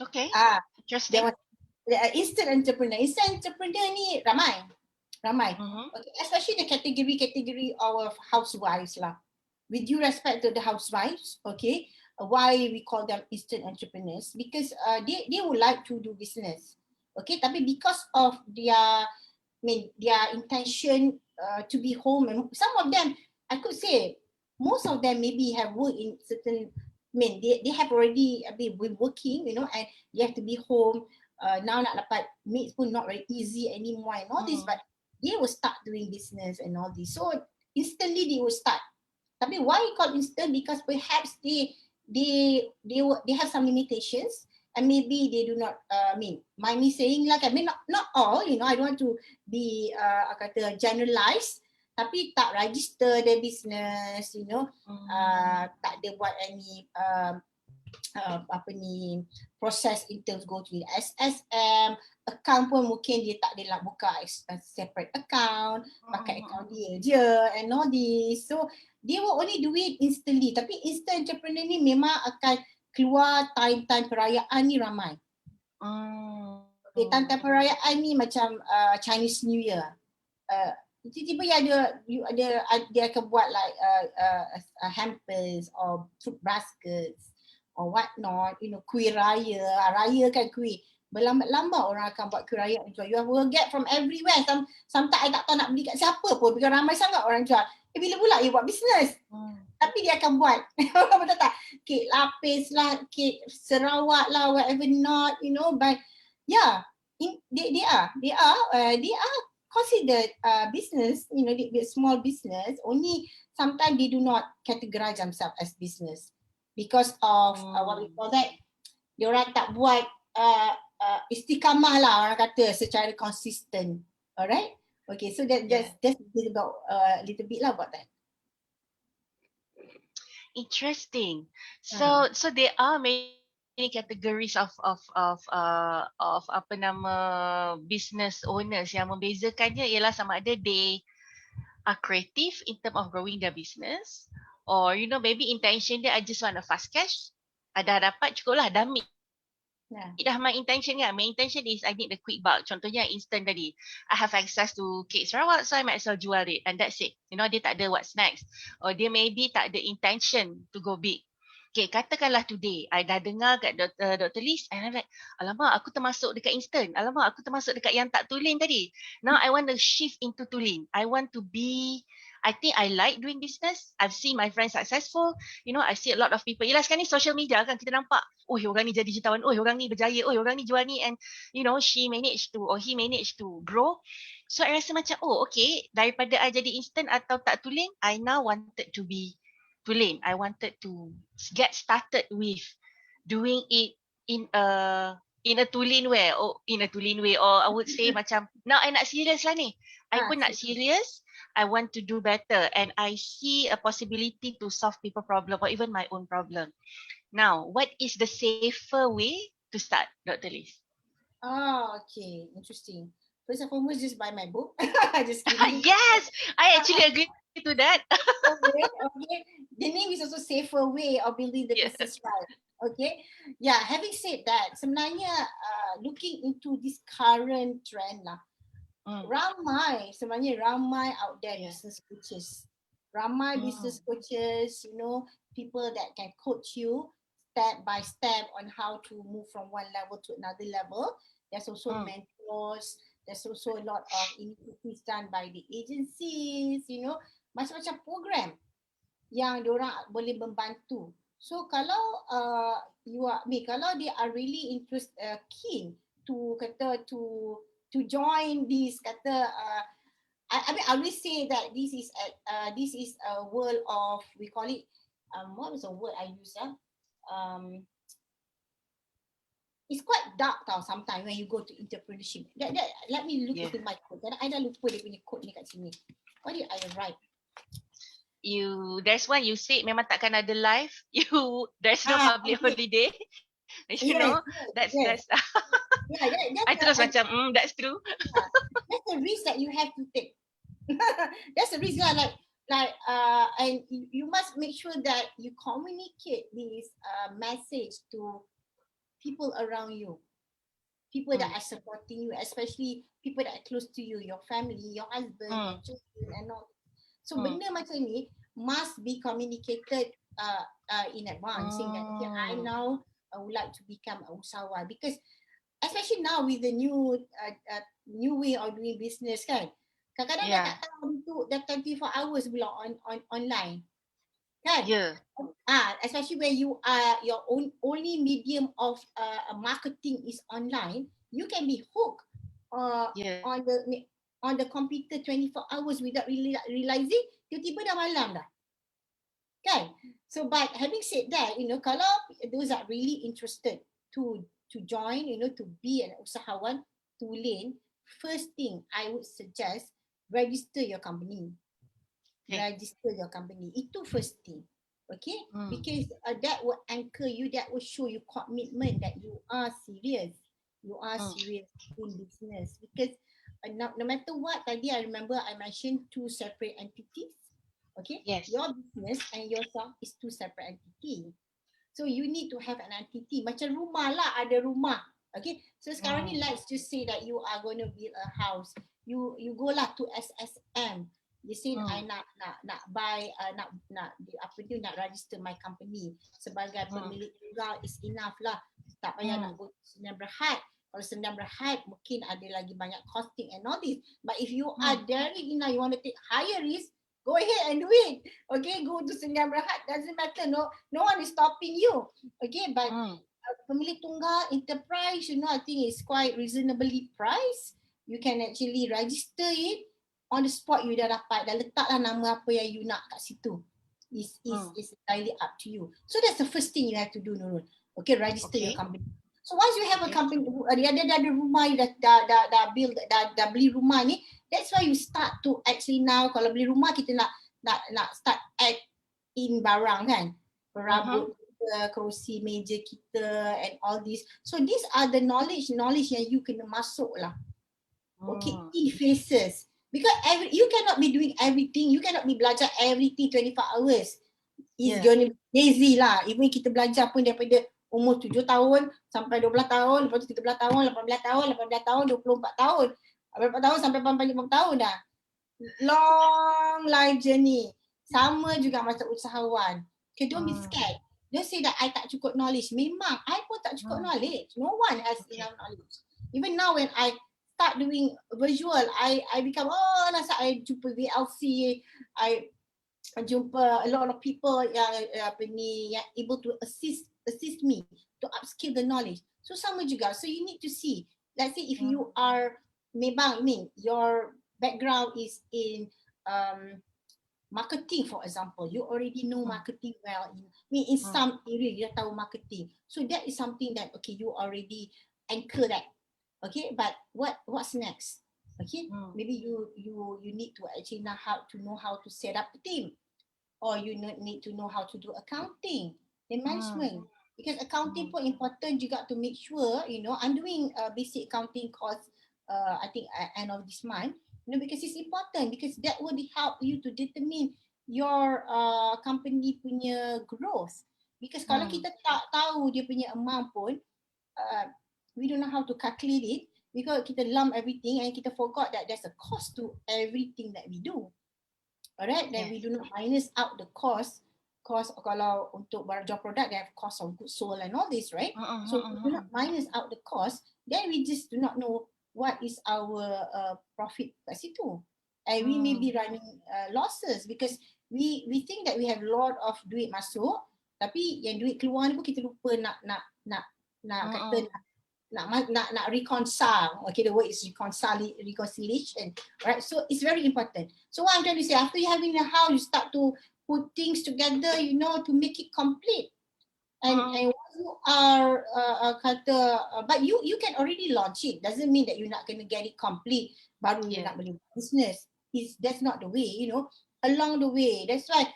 Speaker 1: Okay,
Speaker 2: interesting. Instant entrepreneur. Instant entrepreneur ni ramai. Okay, especially the category of housewives lah. With due respect to the housewives, okay, why we call them instant entrepreneurs? Because they would like to do business, okay, tapi because of their intention to be home, and some of them, I could say, most of them maybe have worked in certain, they have already been working, you know, and they have to be home now nak dapat mates pun not very easy anymore and all this, but they will start doing business and all this. So instantly they will start. Tapi why called instant? Because perhaps they have some limitations, and maybe they do not mind me saying like, I mean not all, I don't want to be kata generalize, tapi tak register their business, tak ada buat any proses in terms go to the SSM, account pun mungkin dia tak ada nak buka separate account, pakai account dia je and all this. So they will only do it instantly. Tapi instant entrepreneur ni memang akan keluar time-time perayaan ni ramai. Okay, time-time perayaan ni macam Chinese New Year. Tiba-tiba dia akan buat like hampers or fruit baskets or what not, kuih raya. Raya kan kuih. Berlambat-lambat orang akan buat kuih raya jual. You will get from everywhere. Sometimes I tak tahu nak beli kat siapa pun. Because ramai sangat orang jual. Bila pula you buat bisnes? Tapi dia akan buat. Betul tak? Kek lapis lah, kek Sarawak lah, whatever not, but yeah, they are considered business, the small business. Only sometimes they do not categorize themselves as business because of what we call that. Diorang tak buat istiqamah lah, orang kata, secara consistent. Alright? Okay, so that's about a little bit lah about that.
Speaker 1: Interesting. So there are many categories of apa nama business owners. Yang membezakannya ialah sama ada they are creative in terms of growing their business, or maybe intention dia I just want a fast cash. Dah dapat cukup lah, dah meet. Dah my intention kan. My intention is I need the quick buck. Contohnya instant tadi. I have access to cake Sarawak, so I might as well jual it. And that's it. Dia tak ada what's next. Or dia maybe tak ada intention to go big. Okay, katakanlah today, I dah dengar kat Dr. Liz, and I'm like, alamak, aku termasuk dekat instant. Alamak, aku termasuk dekat yang tak tulen tadi. Now I want to shift into tulen. I think I like doing business. I've seen my friends successful. I see a lot of people. Yelah sekarang ni social media kan, kita nampak, orang ni jadi jutawan, orang ni berjaya, orang ni jual ni, and she managed to, or he managed to grow. So I rasa macam, okay, daripada I jadi instant atau tak tulen, I now wanted to be tulen. I wanted to get started with doing it in a tulen way, or I would say macam, now I nak serious lah ni. I pun nak serious. I want to do better, and I see a possibility to solve people problem or even my own problem. Now, what is the safer way to start, Dr. Liz?
Speaker 2: Okay, interesting. First and foremost, just buy my book. Just kidding.
Speaker 1: Yes, I actually agree to that.
Speaker 2: Okay. The name is also safer way of building the business right. Okay. Yeah. Having said that, sebenarnya looking into this current trend lah, ramai out there business coaches. Ramai business coaches, people that can coach you step by step on how to move from one level to another level. There's also mentors. There's also a lot of initiatives done by the agencies, macam-macam program yang diorang boleh membantu. So kalau kalau they are really keen to join this, I mean, I will say that this is a world of, we call it, what was the word I use? It's quite dark tau sometimes when you go to entrepreneurship. Let me look into my code. I dah lupa dia punya code ni kat sini. What did I write?
Speaker 1: That's why you say memang takkan ada live. There's no public holiday. That's I terus macam that's true.
Speaker 2: That's the risk that you have to take. That's the risk lah, and you must make sure that you communicate this message to people around you, people that are supporting you, especially people that are close to you, your family, your husband, your children, and all. So benda macam ni must be communicated in advance, saying that I now would like to become a usahawan, because especially now with the new way of doing business kan, kadang-kadang tak tahu tu dah 24 hours pula online kan. Especially when you are your only medium of marketing is online, You can be hooked
Speaker 1: Yeah.
Speaker 2: on the computer 24 hours without really realizing, tiba-tiba dah malam dah. Kan? So but having said that, kalau those are really interested to join, to be an usahawan tulen, first thing I would suggest, register your company.
Speaker 1: Okay.
Speaker 2: Register your company. Itu first thing. Okay?
Speaker 1: Mm.
Speaker 2: Because that will anchor you, that will show you commitment that you are serious. You are
Speaker 1: Mm.
Speaker 2: serious in business. Because no matter what, tadi I remember I mentioned two separate entities. Okay?
Speaker 1: Yes.
Speaker 2: Your business and yourself is two separate entity. So you need to have an entity. Macam rumah lah, ada rumah. Okay? So sekarang ni let's just say that you are going to build a house. You go lah to SSM. You say I nak buy apa tu, nak register my company sebagai pemilik tunggal is enough lah. Tak payah nak go Sdn Bhd. Kalau Sdn Bhd mungkin ada lagi banyak costing and all this. But if you are daring enough, you want to take higher risk, go ahead and do it. Okay, go to Sdn Bhd. Doesn't matter. No one is stopping you. Okay, but pemilik tunggal enterprise, I think is quite reasonably priced. You can actually register it on the spot. You dah dapat, dah letaklah nama apa yang you nak kat situ. Is entirely up to you. So that's the first thing you have to do, Nurul. Okay, register your company. So once you have a company, dia ada rumah, you dah build, dah beli rumah ni, that's why you start to actually now, kalau beli rumah kita nak start add in barang kan, perabot kita, kerusi meja kita and all this. So these are the knowledge yang you kena masuk lah. Okay, key phases. Because you cannot be doing everything. You cannot be belajar everything 24 hours. It's gonna be lazy lah. Even kita belajar pun daripada umur 7 tahun sampai 12 tahun, lepas tu 13 tahun, 18 tahun, 18 tahun, 24 tahun. 24 tahun sampai 45 tahun dah. Long life journey. Sama juga macam usahawan. Okay, don't be scared. Don't say that I tak cukup knowledge. Memang, I pun tak cukup knowledge. No one has enough knowledge. Even now when I start doing visual, I become, nasa I jumpa VLC, I jumpa a lot of people yang able to assist me to upskill the knowledge. So sama juga. So you need to see. Let's say if you are memang, your background is in marketing, for example, you already know marketing well. In some area you tahu marketing. So that is something that you already anchor that. Okay, but what's next? Okay, maybe you need to actually know how to set up a team, or you need to know how to do accounting and management. Because accounting pun important juga to make sure, I'm doing basic accounting course, I think end of this month, because it's important, because that would help you to determine your company punya growth. Because kalau kita tak tahu dia punya amount pun, we don't know how to calculate it, because kita lump everything and kita forgot that there's a cost to everything that we do. Alright, then we do not minus out the cost kalau untuk jual product, they have cost of goods sold and all this, right? So we do not minus out the cost, then we just do not know what is our profit kat situ. And we may be running losses, because we think that we have a lot of duit masuk, tapi yang duit keluar ni pun kita lupa nak kata nak reconcile. Okay, the word is reconciliation, right? So it's very important. So what I'm trying to say, after you having a house, you start to put things together, to make it complete. And once you are but you can already launch it. Doesn't mean that you're not going to get it complete. Baru you nak beli business. That's not the way. Along the way. That's why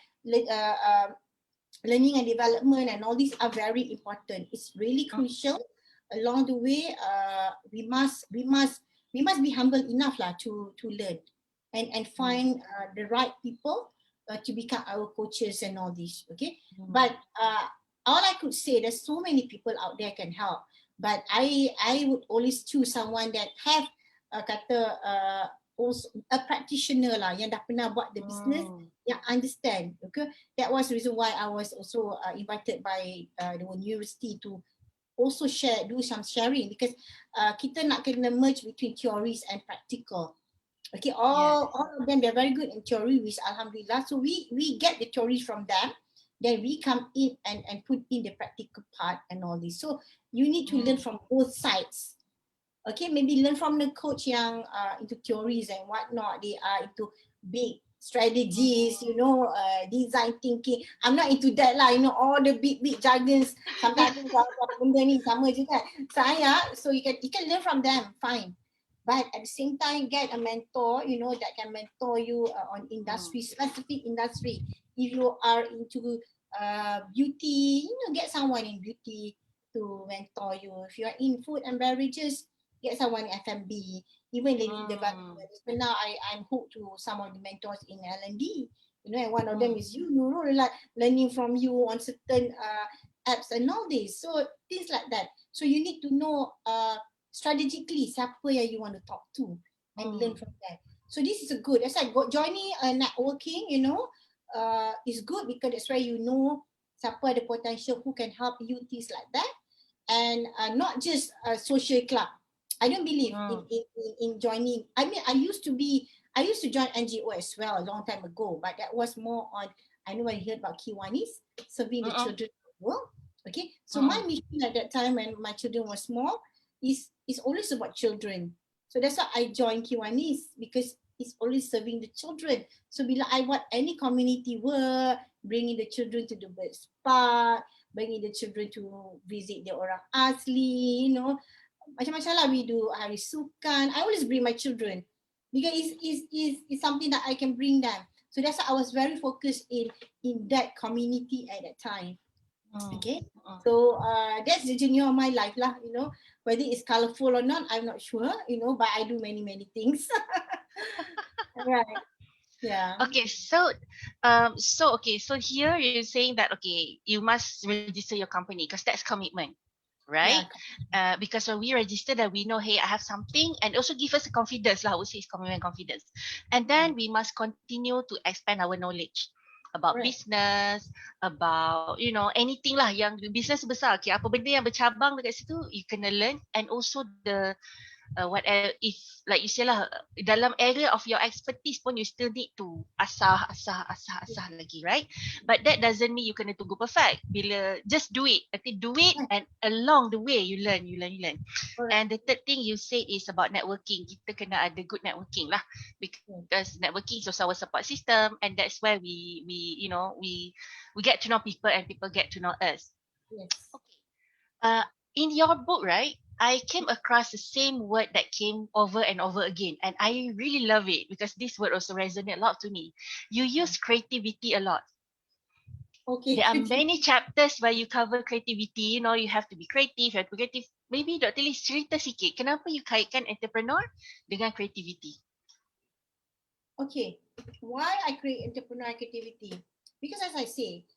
Speaker 2: learning and development and all these are very important. It's really crucial. Along the way, we must be humble enough lah to learn and find the right people to become our coaches and all this. Okay, but all I could say, there's so many people out there can help, but I would always choose someone that have also a practitioner lah, yang dah pernah buat the business, yang understand. Okay, that was the reason why I was also invited by the university to also do some sharing, because kita nak kena merge between theories and practical. Okay, all of them, they're very good in theory, which alhamdulillah. So we get the theories from them, then we come in and put in the practical part and all this. So you need to learn from both sides. Okay, maybe learn from the coach yang into theories and whatnot. They are into big strategies, design thinking. I'm not into that lah, all the big jargons. Sometimes benda ni sama je kan. So you can learn from them, fine. But at the same time, get a mentor, that can mentor you on specific industry. If you are into beauty, get someone in beauty to mentor you. If you are in food and beverages, get someone in F&B, even learning development. But now I'm hooked to some of the mentors in L&D, and one of them is you, Nurul, like learning from you on certain apps and all this. So things like that. So you need to know strategically siapa yang you want to talk to and learn from that. So this is a good, as I got joining networking, is good because that's where you know siapa ada potential who can help you, things like that. And not just a social club. I don't believe in joining. I mean, I used to join NGO as well a long time ago, but that was more on, I know I heard about Kiwanis, serving the children of the world. Okay, so my mission at that time when my children were small is always about children. So that's why I joined Kiwanis, because it's always serving the children. So bila I want any community work, bringing the children to the birds park, bringing the children to visit the orang asli, macam-macam lah we do, hari sukan. I always bring my children because it's something that I can bring them. So that's why I was very focused in that community at that time. Okay, so that's the journey of my life lah, whether it's colorful or not, I'm not sure, but I do many things. Right. Yeah.
Speaker 1: Okay, so here you're saying that you must register your company because that's commitment, right?
Speaker 2: Yeah.
Speaker 1: Because when we register that we know, hey, I have something, and also give us a confidence lah. I would say it's commitment, confidence, and then we must continue to expand our knowledge about business, about anything lah yang business besar. Okay, apa benda yang bercabang dekat situ, you kena learn, and also the if like you say lah, dalam area of your expertise pun you still need to asah lagi, right? But that doesn't mean you kena tunggu perfect. Bila just do it, and along the way you learn. And the third thing you said is about networking. Kita kena ada good networking lah, because networking is also our support system, and that's where we get to know people and people get to know us.
Speaker 2: Yes.
Speaker 1: Okay. In your book, right, I came across the same word that came over and over again, and I really love it because this word also resonates a lot to me. You use creativity a lot.
Speaker 2: Okay.
Speaker 1: There are many chapters where you cover creativity. You have to be creative, you have to be creative. Maybe Dr. Lee cerita sikit, kenapa you kaitkan entrepreneur dengan creativity?
Speaker 2: Okay, why I create entrepreneur creativity? Because as I say,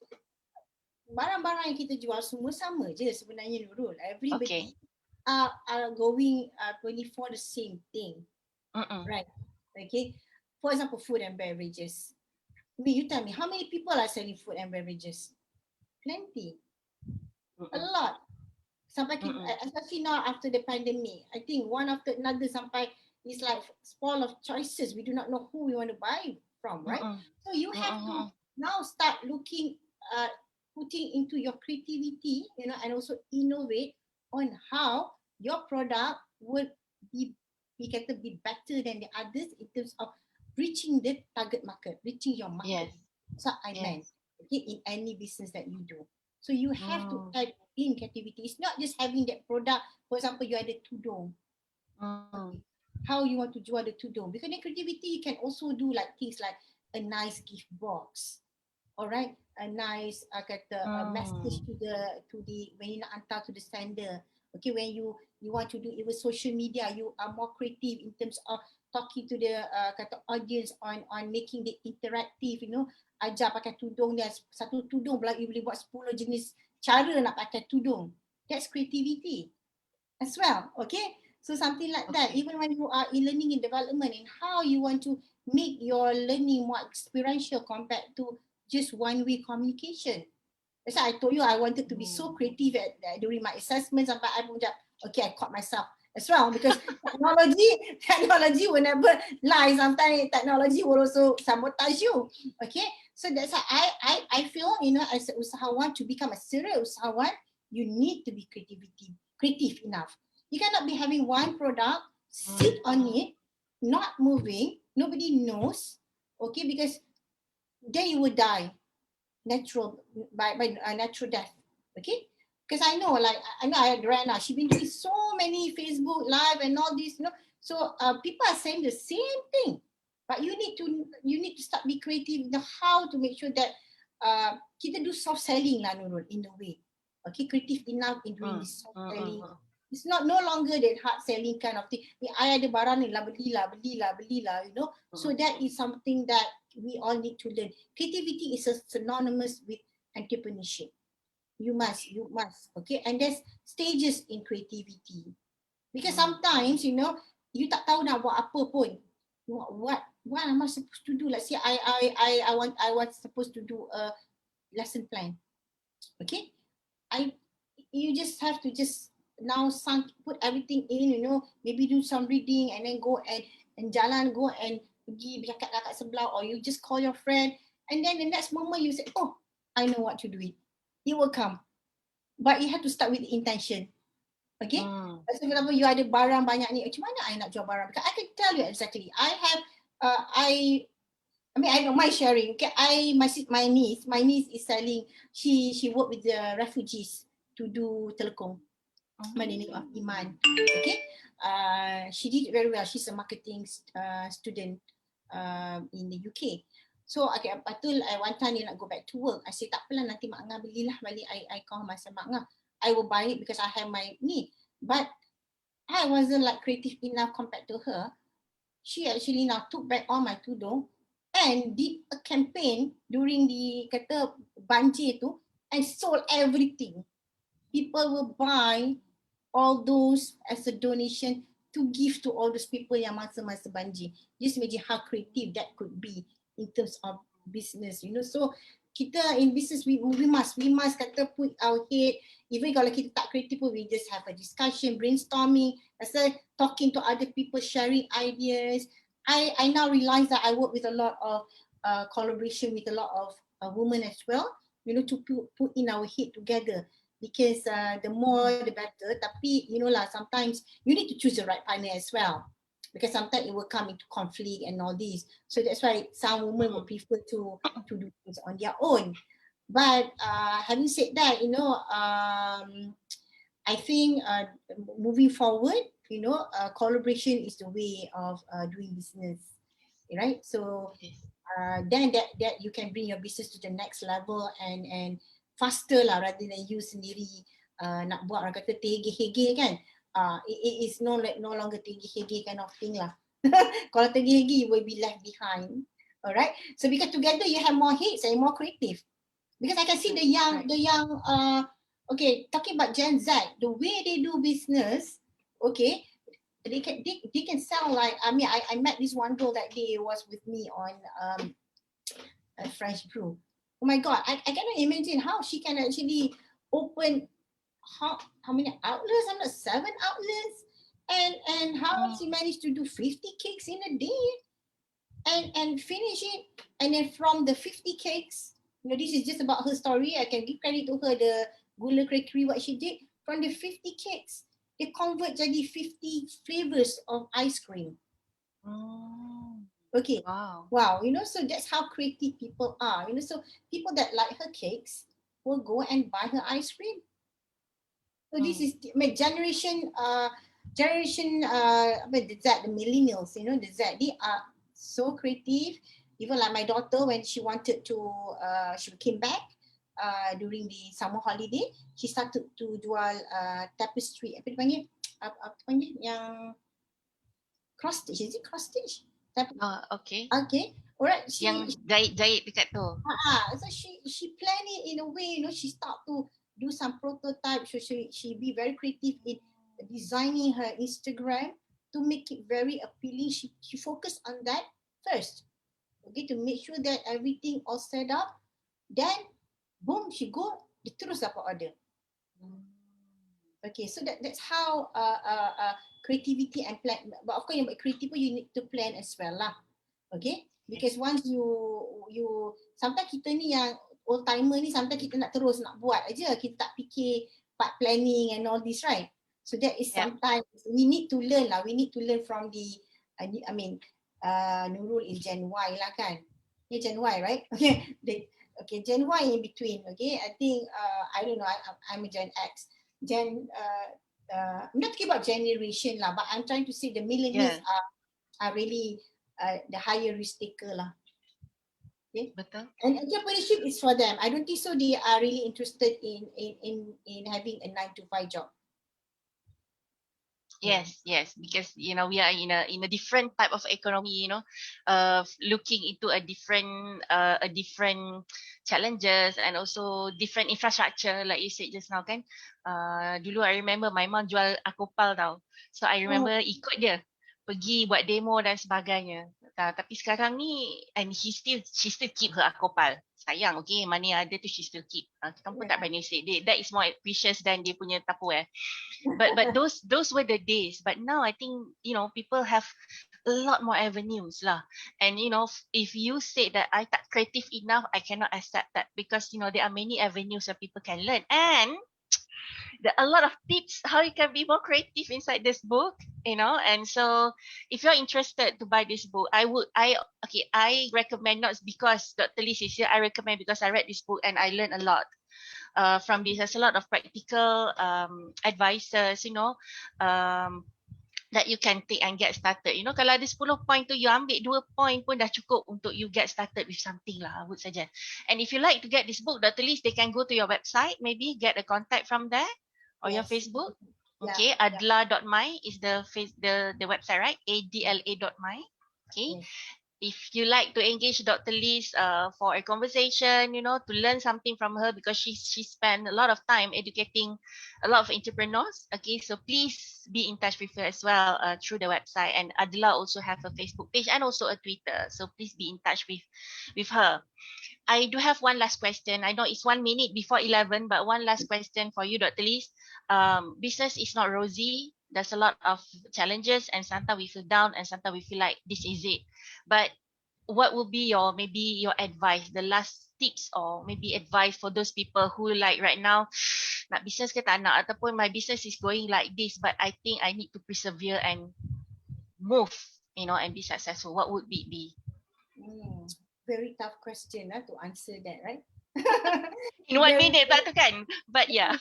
Speaker 2: barang-barang yang kita jual semua sama je sebenarnya, Nurul. Everybody are going 24 the same thing. Right. Okay. For example, food and beverages. You tell me, how many people are selling food and beverages? Plenty. A lot. Sampai especially now after the pandemic, I think one after another sampai it's like spoil of choices. We do not know who we want to buy from, right? So you have to now start looking, putting into your creativity, and also innovate on how your product would be better than the others in terms of reaching the target market, reaching your market. So I meant, okay, in any business that you do. So you have to add in creativity. It's not just having that product. For example, you ada tudung. How you want to jual the tudung? Because in creativity, you can also do like things like a nice gift box. Alright, a nice message to the when you nak hantar to the sender. Okay, when you want to do even social media, you are more creative in terms of talking to the audience on making the interactive, ajar pakai tudung dia, satu tudung you boleh buat 10 jenis cara nak pakai tudung. That's creativity as well. Okay, so something like that. Even when you are in learning and development, and how you want to make your learning more experiential compared to just one-way communication. That's why I told you I wanted to be so creative during my assessment sampai I pun okay, I caught myself as well, because technology will never lie. Sometimes technology will also sabotage you. Okay, so that's why I feel, as an usahawan, to become a serial usahawan, you need to be creative enough. You cannot be having one product, sit on it, not moving, nobody knows, okay, because then you will die natural by natural death, okay. Because I know, like I know, I right now she's been doing so many Facebook live and all this, so people are saying the same thing, but you need to start be creative in how to make sure that kita do soft selling lah, Nurul, in a way, okay, creative enough in doing this soft selling. It's not no longer that hard selling kind of thing. I ada barang ni lah, belilah, So that is something that we all need to learn. Creativity is synonymous with entrepreneurship. You must, okay. And there's stages in creativity. Because sometimes, you tak tahu nak buat apa pun. What am I supposed to do? Let's say I was supposed to do a lesson plan. Okay, you just have to now put everything in, maybe do some reading and then go and jalan, go and pergi bercakap kat sebelah, or you just call your friend, and then the next moment you say, oh, I know what to do it will come, but you have to start with the intention. Okay, so for example, you ada barang banyak ni, macam mana I nak jual barang? Because I can tell you exactly. I don't mind sharing. Okay, my niece is selling. She worked with the refugees to do telekong. By the name of Iman. Okay, she did very well. She's a marketing student in the UK. So okay, betul. One time dia nak go back to work. I say tak apalah, nanti Mak Ngah belilah balik. I call myself Mak Ngah. I will buy it because I have my need. But I wasn't like creative enough compared to her. She actually now took back all my tudung and did a campaign during the kata banjir tu and sold everything. People will buy all those as a donation to give to all those people yang masa-masa banjir. Just imagine how creative that could be in terms of business, So kita in business, we must kata put our head, even kalau kita tak creative pun, we just have a discussion, brainstorming, talking to other people, sharing ideas. I now realize that I work with a lot of collaboration with a lot of women as well, to put in our head together. Because the more the better, tapi sometimes you need to choose the right partner as well, because sometimes it will come into conflict and all this. So that's why some women would prefer to do things on their own. But having said that, I think moving forward, collaboration is the way of doing business, right? So then that you can bring your business to the next level and faster lah, rather than you sendiri nak buat, orang kata terhege-hege kan. It is no longer terhege-hege kind of thing lah. Kalau terhege, you will be left behind. Alright, so because together you have more hits and more creative. Because I can see the young okay, talking about Gen Z, the way they do business, okay, they can sound like, I met this one girl that day, was with me on a French brew. Oh my God, I cannot imagine how she can actually open how many outlets? I'm not 7 outlets, and how she managed to do 50 cakes in a day, and finish it, and then from the 50 cakes, this is just about her story. I can give credit to her, the gula crakery, what she did. From the 50 cakes, they convert jadi 50 flavors of ice cream. Okay. Wow. So that's how creative people are. So people that like her cakes will go and buy her ice cream. So this is generation the millennials, the Z, they are so creative. Even like my daughter, when she wanted to, she came back during the summer holiday, she started to jual tapestry. Apa dipanggil? Yang cross stitch, is it cross stitch?
Speaker 1: Okay.
Speaker 2: Alright.
Speaker 1: Yang jahit dekat tu.
Speaker 2: So she planned it in a way, she start to do some prototype. So she be very creative in designing her Instagram to make it very appealing. She focused on that first, okay, to make sure that everything all set up. Then boom, she go, dia terus dapat order. Okay, so that's how creativity and plan. But of course, yang creative, you need to plan as well lah. Okay, because once you sometimes kita ni yang old timer ni, sometimes kita nak terus nak buat aja, kita tak fikir part planning and all this, right? So that is
Speaker 1: Yeah.
Speaker 2: sometimes we need to learn lah. We need to learn from the, Nurul is Gen Y lah kan. Yeah, Gen Y, right? Okay, Gen Y in between. Okay, I think I don't know. I'm a Gen X. I'm not talking about generation lah, but I'm trying to say the millennials
Speaker 1: Yeah.
Speaker 2: are really the higher risk taker lah. Okay.
Speaker 1: Betul.
Speaker 2: And entrepreneurship is for them. I don't think so. They are really interested in having a 9 to 5 job.
Speaker 1: Yes, yes, because we are in a different type of economy, looking into a different challenges and also different infrastructure, like you said just now kan. Dulu I remember my mom jual akopal tau, so I remember ikut dia pergi buat demo dan sebagainya. Tapi sekarang ni, and she still keep her akopal. Sayang, okay, mana yang ada tu she still keep. Kita pun tak berani say that is more precious than dia punya Tupperware. But those were the days. But now I think people have a lot more avenues lah. And if you say that I tak creative enough, I cannot accept that, because there are many avenues that people can learn, and there are a lot of tips how you can be more creative inside this book. And so if you're interested to buy this book, I recommend, not because Dr. Liz is here, I recommend because I read this book and I learned a lot from this. There's a lot of practical advices, that you can take and get started. Kalau ada 10 point tu, you ambil 2 point pun dah cukup untuk you get started with something lah, I would suggest. And if you like to get this book, Dr. Liz, they can go to your website, maybe get a contact from there, or your Facebook. Okay, adla.my is the website, right? adla.my. Okay. If you like to engage Dr. Liz for a conversation, to learn something from her, because she spent a lot of time educating a lot of entrepreneurs. Okay, so please be in touch with her as well through the website. And Adla also have a Facebook page and also a Twitter. So please be in touch with her. I do have one last question. I know it's 1 minute before 11, but one last question for you, Dr. Liz. Business is not rosy. There's a lot of challenges, and sometimes we feel down, and sometimes we feel like this is it. But what would be your advice, the last tips, or maybe advice for those people who like right now, nak business ke tak nak, ataupun my business is going like this, but I think I need to persevere and move, and be successful. What would it be?
Speaker 2: Very tough question to answer that, right?
Speaker 1: In 1 minute tak tu kan? But yeah.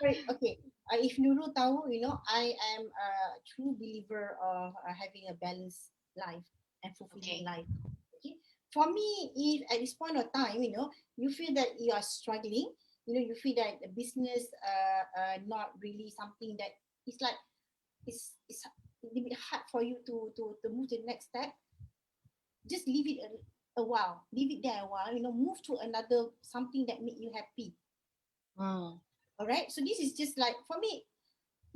Speaker 2: Okay. If Nurul tahu, I am a true believer of having a balanced life and fulfilling life. Okay. For me, if at this point of time, you feel that you are struggling, you feel that the business not really something that it's like it's a little bit hard for you to move to the next step. Just leave it a while, leave it there a while, move to another something that make you happy. All right, so this is just like, for me,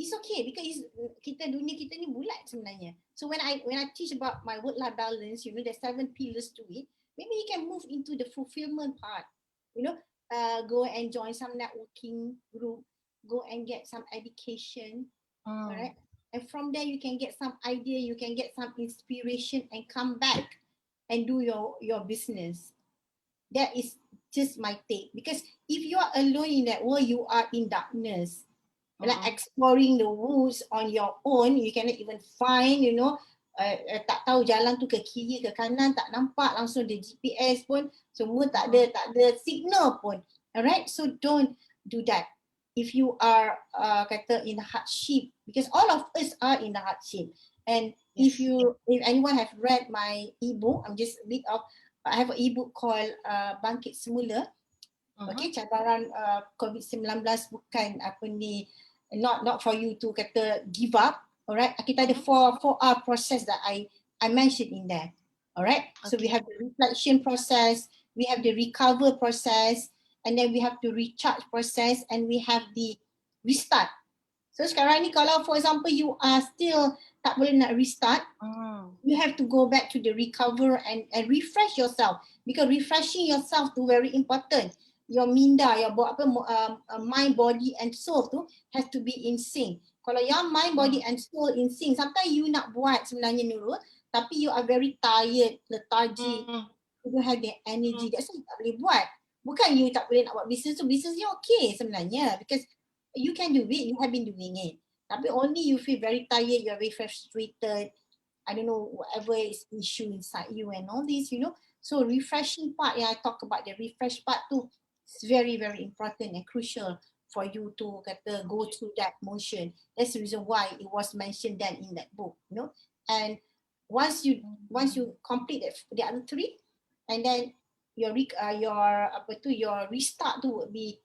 Speaker 2: it's okay, because dunia kita ni bulat sebenarnya. So when I teach about my work-life balance, there's 7 pillars to it. Maybe you can move into the fulfillment part. Go and join some networking group, go and get some education. All right, and from there you can get some idea, you can get some inspiration, and come back and do your business. That is just my take, because if you are alone in that world, you are in darkness. Like exploring the woods on your own, you cannot even find, tak tahu jalan tu ke kiri ke kanan, tak nampak langsung the GPS pun, semua tak ada signal pun. Alright, so don't do that. If you are kata in hardship, because all of us are in the hardship. And if anyone have read my ebook, I'm just a bit of, I have an ebook called Bangkit Semula. Okay, cabaran COVID-19 bukan not for you to kata give up. Alright, kita ada 4R process that I mentioned in there. Alright, so we have the reflection process, we have the recover process, and then we have the recharge process, and we have the restart. So sekarang ni, kalau for example you are still tak boleh nak restart, you have to go back to the recover and refresh yourself, because refreshing yourself tu very important. Your minda, your mind, body and soul tu has to be in sync. Kalau your mind, body and soul in sync, sometimes you nak buat sebenarnya, Nurul, tapi you are very tired, lethargic, you don't have the energy, that's why you tak boleh buat. Bukan you tak boleh nak buat business tu, business ni okay sebenarnya, because you can do it, you have been doing it. Tapi only you feel very tired, you're very frustrated, I don't know, whatever is issue inside you and all this, you know. So refreshing part, I talk about the refresh part too. It's very, very important and crucial for you to go through that motion. That's the reason why it was mentioned then in that book, you know. And once you complete the other three, and then your your restart to would be,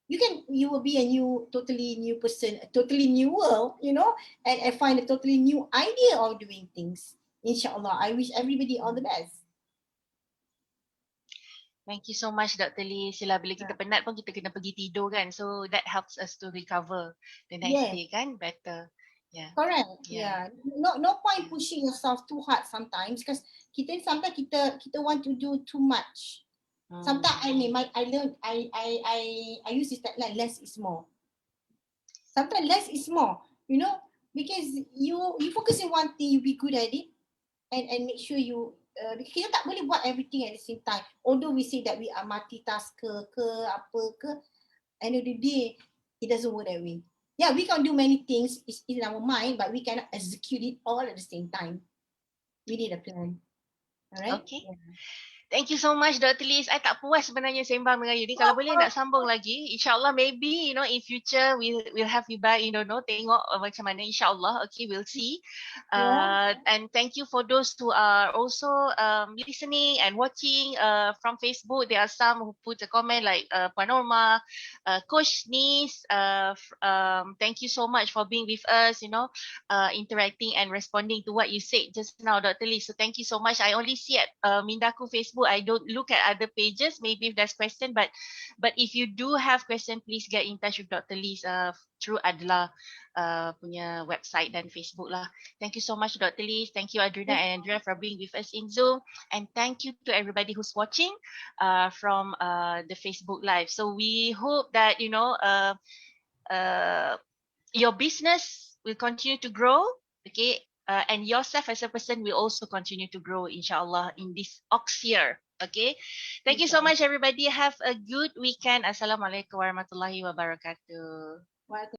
Speaker 2: you will be a totally new person, a totally new world, you know, and find a totally new idea of doing things. Inshallah, I wish everybody all the best.
Speaker 1: Thank you so much, Dr. Lee. Sila bila kita penat pun kita kena pergi tidur kan. So that helps us to recover the next day kan better. Yeah.
Speaker 2: Correct. Yeah. No point pushing yourself too hard sometimes, because sometimes kita want to do too much. Sometimes I learn I use this tagline, less is more. Sometimes less is more, you know, because you focus on one thing, you be good at it, and make sure you kita tak boleh buat everything at the same time. Although we say that we are multitasker ke apa ke, end of the day it doesn't work that way. Yeah, we can do many things, it's in our mind, but we cannot execute it all at the same time. We need a plan. Alright?
Speaker 1: Okay. Yeah. Thank you so much, Dr. Liz. I tak puas sebenarnya sembang dengan you ni. Kalau boleh nak sambung lagi, insyaAllah maybe, you know, in future we'll have you back, you know, tengok macam mana, insyaAllah. Okay, we'll see. And thank you for those who are also listening and watching from Facebook. There are some who put a comment like Puan Norma, Coach Nis. Thank you so much for being with us, you know, interacting and responding to what you said just now, Dr. Liz. So thank you so much. I only see at Mindaku Facebook. I don't look at other pages. Maybe if there's question, but if you do have question, please get in touch with Dr. Liz through Adla punya website dan Facebook lah. Thank you so much, Dr. Liz. Thank you, Adrina and Andrea, for being with us in Zoom, and thank you to everybody who's watching from the Facebook Live. So we hope that, you know, your business will continue to grow. Okay. And yourself as a person will also continue to grow, inshallah, in this ox year. Okay. Thank you so much, everybody. Have a good weekend. Assalamualaikum warahmatullahi wabarakatuh.